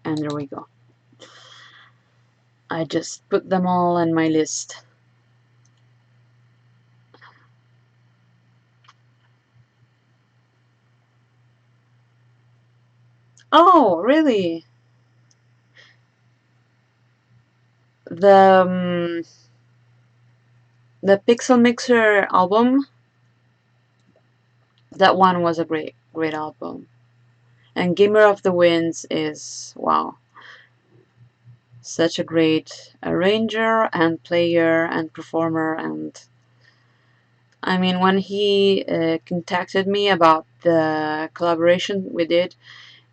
And there we go. I just put them all in my list. Oh, really? The the Pixel Mixer album, that one was a great album. And Gamer of the Winds is, wow, such a great arranger and player and performer. And I mean, when he contacted me about the collaboration we did,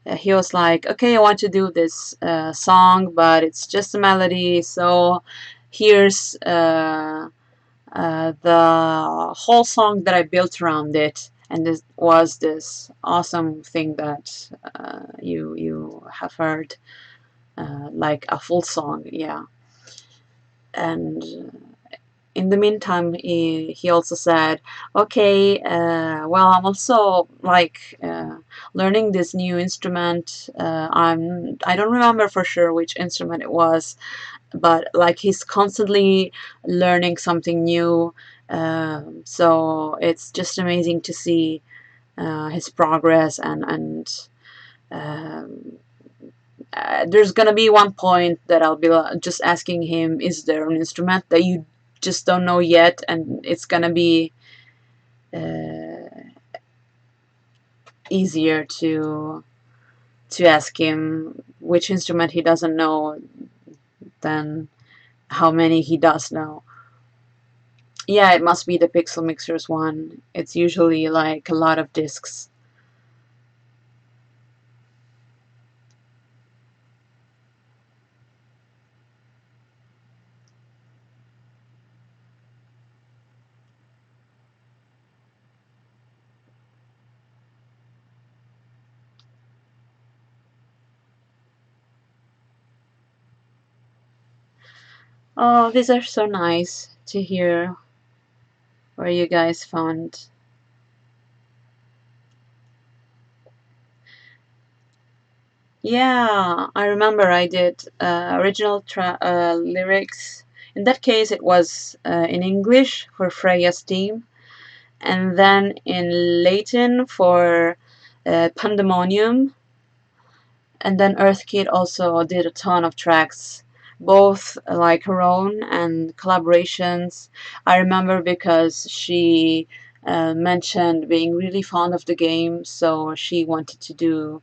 he was like, okay, I want to do this song, but it's just a melody, so here's the whole song that I built around it. And this was this awesome thing that you have heard, like a full song, yeah. And in the meantime, he also said, okay, well, I'm also like learning this new instrument. I don't remember for sure which instrument it was, but like he's constantly learning something new. So it's just amazing to see his progress and um, there's gonna be one point that I'll be just asking him, is there an instrument that you just don't know yet? And it's gonna be uh, easier to ask him which instrument he doesn't know than how many he does know. Yeah, it must be the Pixel Mixers one. It's usually like a lot of discs. Oh, these are so nice to hear where you guys found. Yeah, I remember I did original lyrics. In that case, it was in English for Freya's theme, and then in Latin for Pandemonium, and then Earthkid also did a ton of tracks, both like her own and collaborations. I remember because she mentioned being really fond of the game, so she wanted to do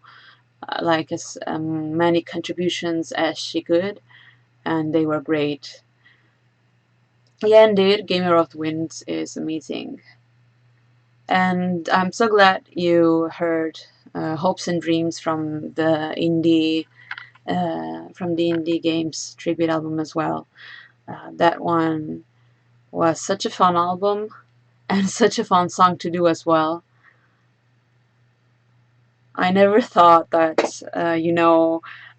like as many contributions as she could, and they were great. Yeah, indeed, Gamer of the Winds is amazing. And I'm so glad you heard Hopes and Dreams from the indie games tribute album as well. That one was such a fun album and such a fun song to do as well. I never thought that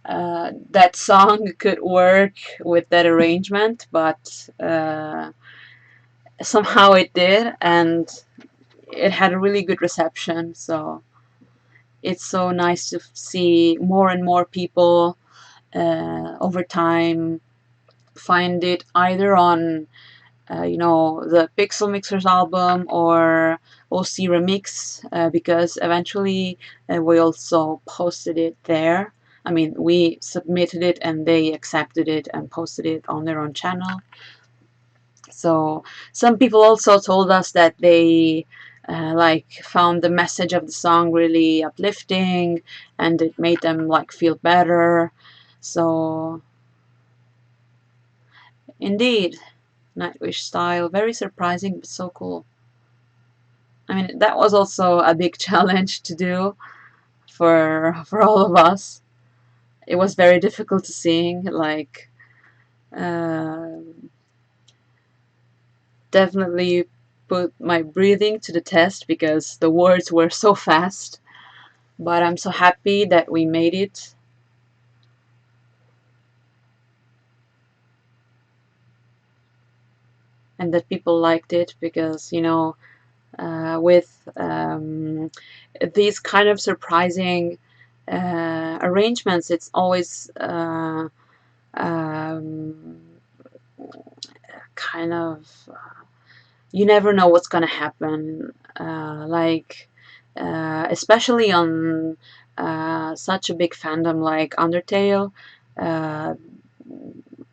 that song could work with that arrangement, but somehow it did, and it had a really good reception. So it's so nice to see more and more people over time find it either on the Pixel Mixers album or OC Remix, because eventually we also posted it there. I mean, we submitted it and they accepted it and posted it on their own channel. So some people also told us that they like found the message of the song really uplifting and it made them like feel better. So indeed, Nightwish style, very surprising but so cool. I mean, that was also a big challenge to do for all of us. It was very difficult to sing, like uh, definitely put my breathing to the test because the words were so fast. But I'm so happy that we made it. And that people liked it because, with these kind of surprising arrangements, it's always um, kind of you never know what's gonna happen. Especially on such a big fandom like Undertale. Uh,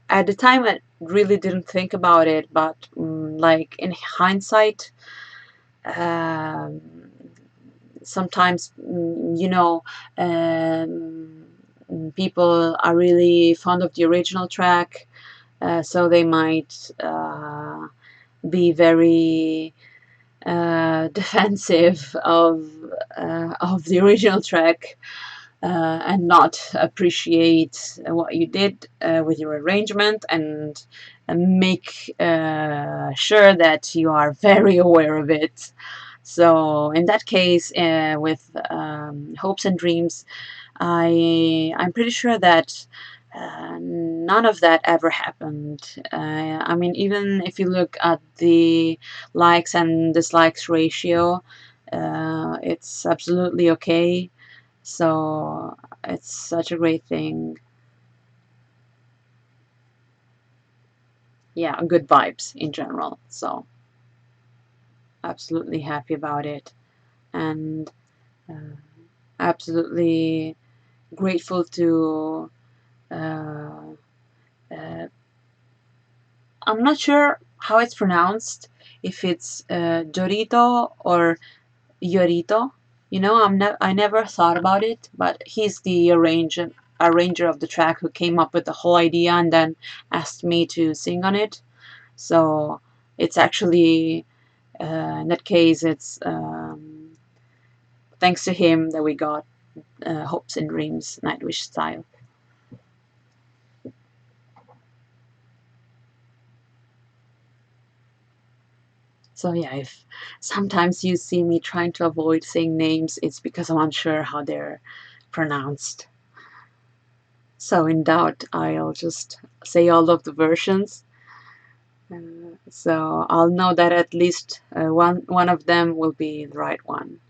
at the time, I really didn't think about it, but like in hindsight, um, sometimes people are really fond of the original track, so they might be very defensive of the original track and not appreciate what you did with your arrangement and make sure that you are very aware of it. So in that case, with Hopes and Dreams, I'm pretty sure that none of that ever happened. I mean, even if you look at the likes and dislikes ratio, it's absolutely okay. So it's such a great thing. Yeah, good vibes in general. So absolutely happy about it and uh, absolutely grateful to. Uh, uh, I'm not sure how it's pronounced, if it's Dorito or Yorito. I never thought about it, but he's the arranger of the track who came up with the whole idea and then asked me to sing on it. So it's actually in that case, it's thanks to him that we got Hopes and Dreams Nightwish style. So yeah, if sometimes you see me trying to avoid saying names, it's because I'm unsure how they're pronounced. So in doubt, I'll just say all of the versions. So I'll know that at least one of them will be the right one.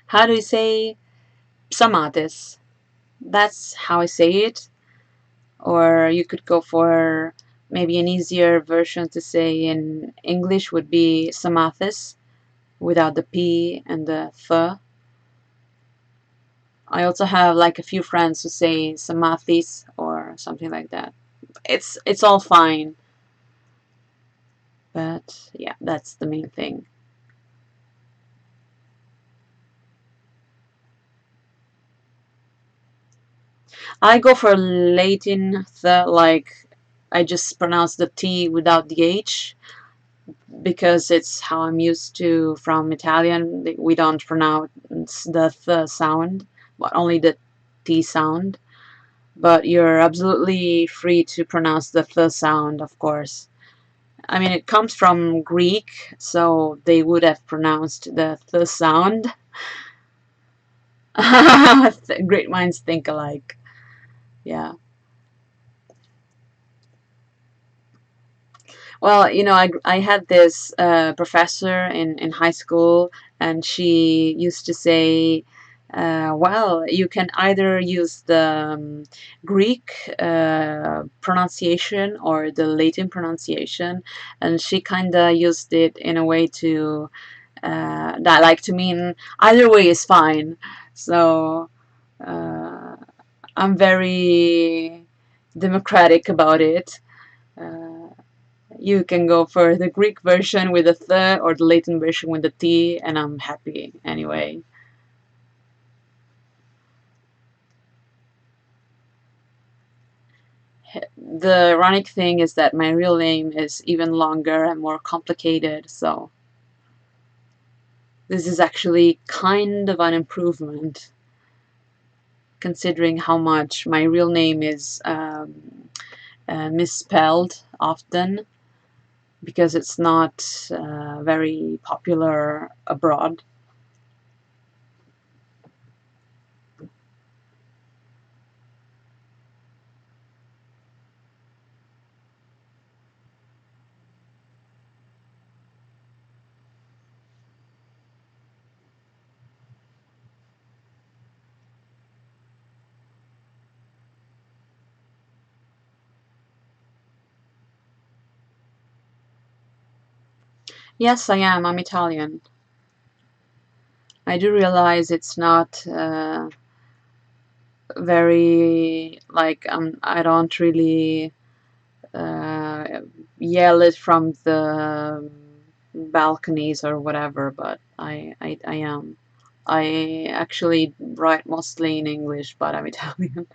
How do you say Psamathes? That's how I say it. Or you could go for maybe an easier version to say in English would be Psamathes without the P and the Th. I also have like a few friends who say Psamathes or something like that. It's all fine, but yeah, that's the main thing. I go for Latin, like I just pronounce the T without the H because it's how I'm used to from Italian. We don't pronounce the th sound, but only the T sound. But you're absolutely free to pronounce the th sound, of course. I mean, it comes from Greek, so they would have pronounced the th sound. Great minds think alike. Yeah. Well, I had this professor in high school, and she used to say, well, you can either use the Greek pronunciation or the Latin pronunciation, and she kind of used it in a way to that like to mean either way is fine. So uh, I'm very democratic about it. Uh, you can go for the Greek version with a th or the Latin version with a t, and I'm happy anyway. The ironic thing is that my real name is even longer and more complicated, so this is actually kind of an improvement considering how much my real name is misspelled often because it's not very popular abroad. Yes, I am. I'm Italian. I do realize it's not very like I don't really uh, yell it from the balconies or whatever, but I am. I actually write mostly in English, but I'm Italian.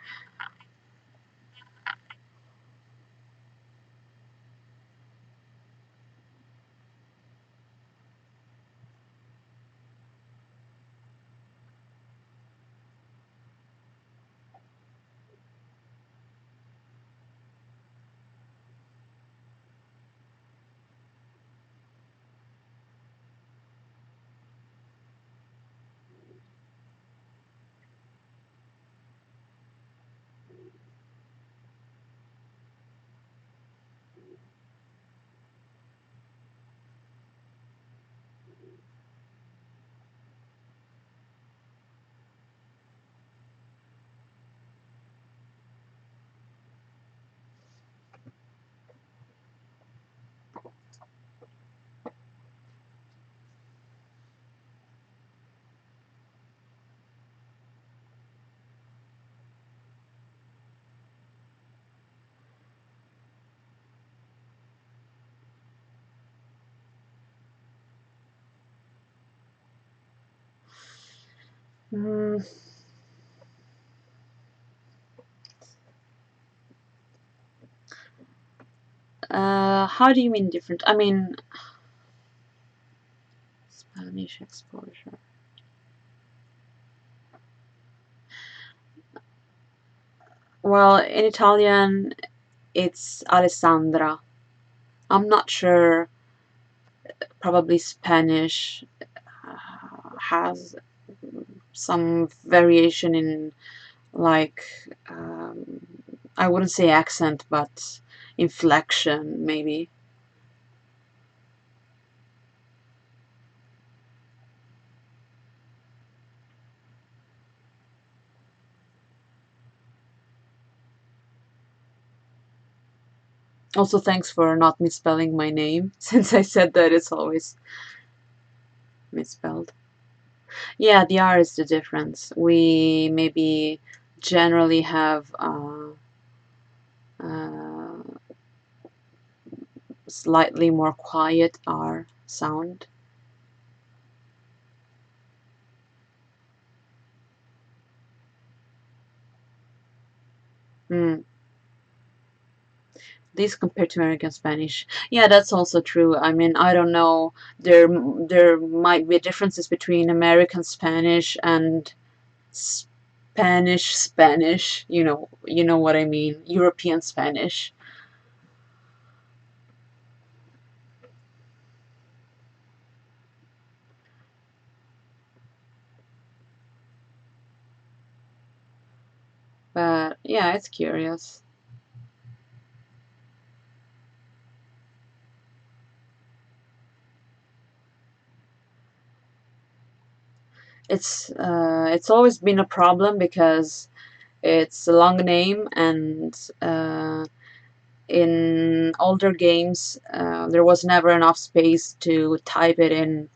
Mm, how do you mean different? I mean, Spanish exposure. Well, in Italian, it's Alessandra. I'm not sure. Probably Spanish has some variation in, like, I wouldn't say accent, but inflection, maybe. Also, thanks for not misspelling my name, since I said that it's always misspelled. Yeah, the R is the difference. We maybe generally have uh, slightly more quiet R sound. Mm. These compared to American Spanish. Yeah, that's also true. I mean, I don't know. There might be differences between American Spanish and Spanish. You know what I mean. European Spanish. But yeah, it's curious. It's always been a problem because it's a long name, and in older games there was never enough space to type it in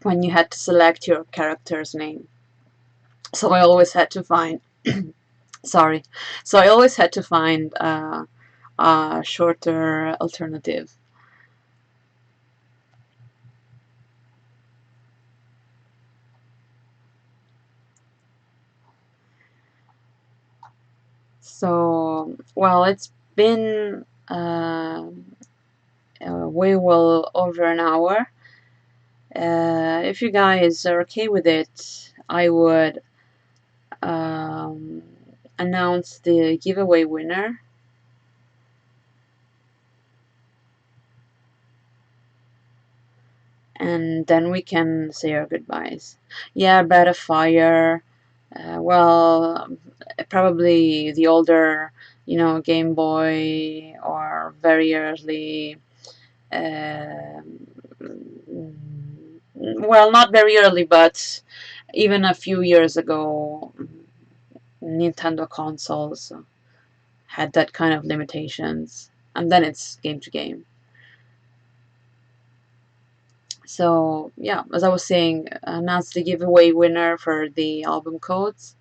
when you had to select your character's name. So I always had to find sorry. So I always had to find a shorter alternative. So, well, it's been way well over an hour. If you guys are okay with it, I would um, announce the giveaway winner, and then we can say our goodbyes. Yeah, Breath of Fire. Well, probably the older, Game Boy, or very early. Um, well, not very early, but even a few years ago, Nintendo consoles had that kind of limitations, and then it's game to game. So yeah, as I was saying, announce the giveaway winner for the album codes,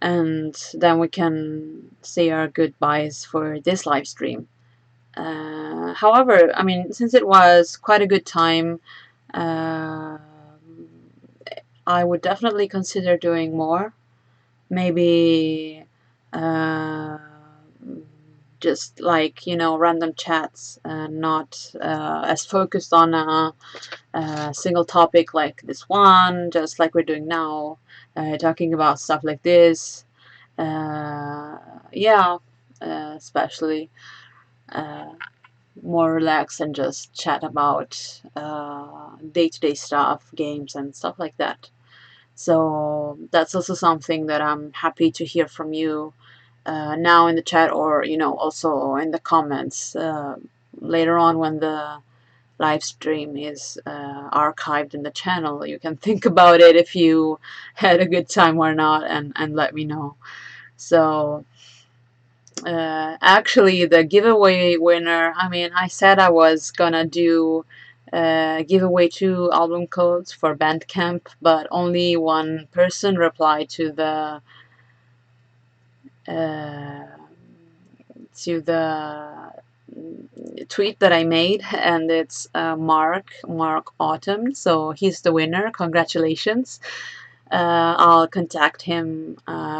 and then we can say our goodbyes for this live stream. However, I mean, since it was quite a good time, uh, I would definitely consider doing more. Maybe uh, just like, random chats, not as focused on a single topic like this one, just like we're doing now, talking about stuff like this. Yeah, especially uh, more relaxed and just chat about day-to-day stuff, games, and stuff like that. So that's also something that I'm happy to hear from you now in the chat, or also in the comments later on when the live stream is archived in the channel. You can think about it if you had a good time or not, and let me know. So actually, the giveaway winner, I mean, I said I was gonna do give away 2 album codes for Bandcamp, but only one person replied uh, to the tweet that I made, and it's Mark Autumn. So he's the winner. Congratulations. I'll contact him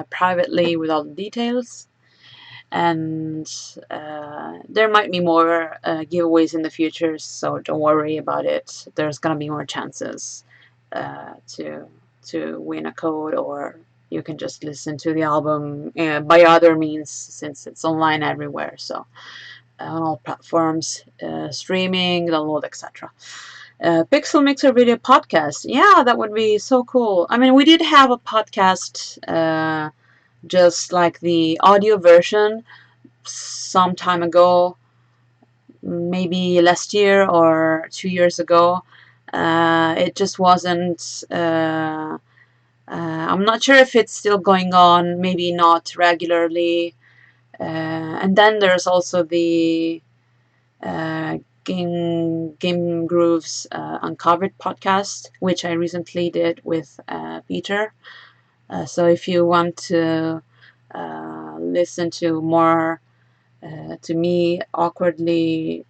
privately with all the details. and there might be more giveaways in the future, so don't worry about it. There's gonna be more chances to win a code, or you can just listen to the album by other means, since it's online everywhere. So on all platforms, streaming, download, etc. Pixel Mixer video podcast. Yeah, that would be so cool. I mean, we did have a podcast, just like the audio version, some time ago, maybe last year or 2 years ago. It just wasn't. I'm not sure if it's still going on. Maybe not regularly. And then there's also the Game Grooves Uncovered podcast, which I recently did with Peter. So if you want to listen to more to me awkwardly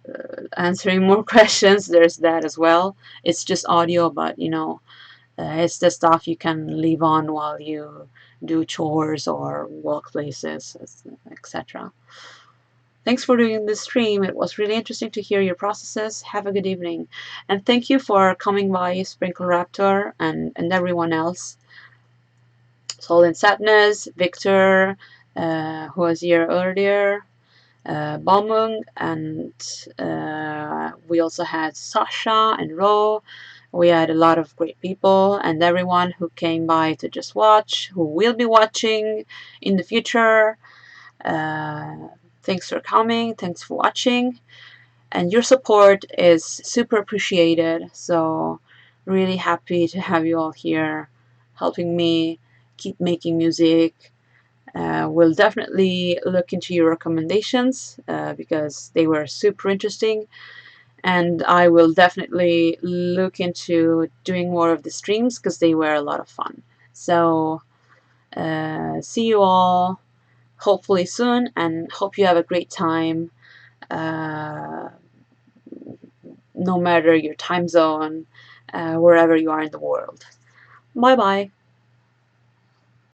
answering more questions, there's that as well. It's just audio, but it's the stuff you can leave on while you do chores or walk places, etc. Thanks for doing this stream. It was really interesting to hear your processes. Have a good evening. And thank you for coming by, Sprinkle Raptor, and everyone else. Soul in Sadness, Victor, who was here earlier, Balmung, and we also had Sasha and Ro. We had a lot of great people, and everyone who came by to just watch, who will be watching in the future. Thanks for coming, thanks for watching, and your support is super appreciated. So really happy to have you all here helping me keep making music. We'll definitely look into your recommendations because they were super interesting, and I will definitely look into doing more of the streams because they were a lot of fun. So see you all hopefully soon, and hope you have a great time, no matter your time zone, wherever you are in the world. Bye bye.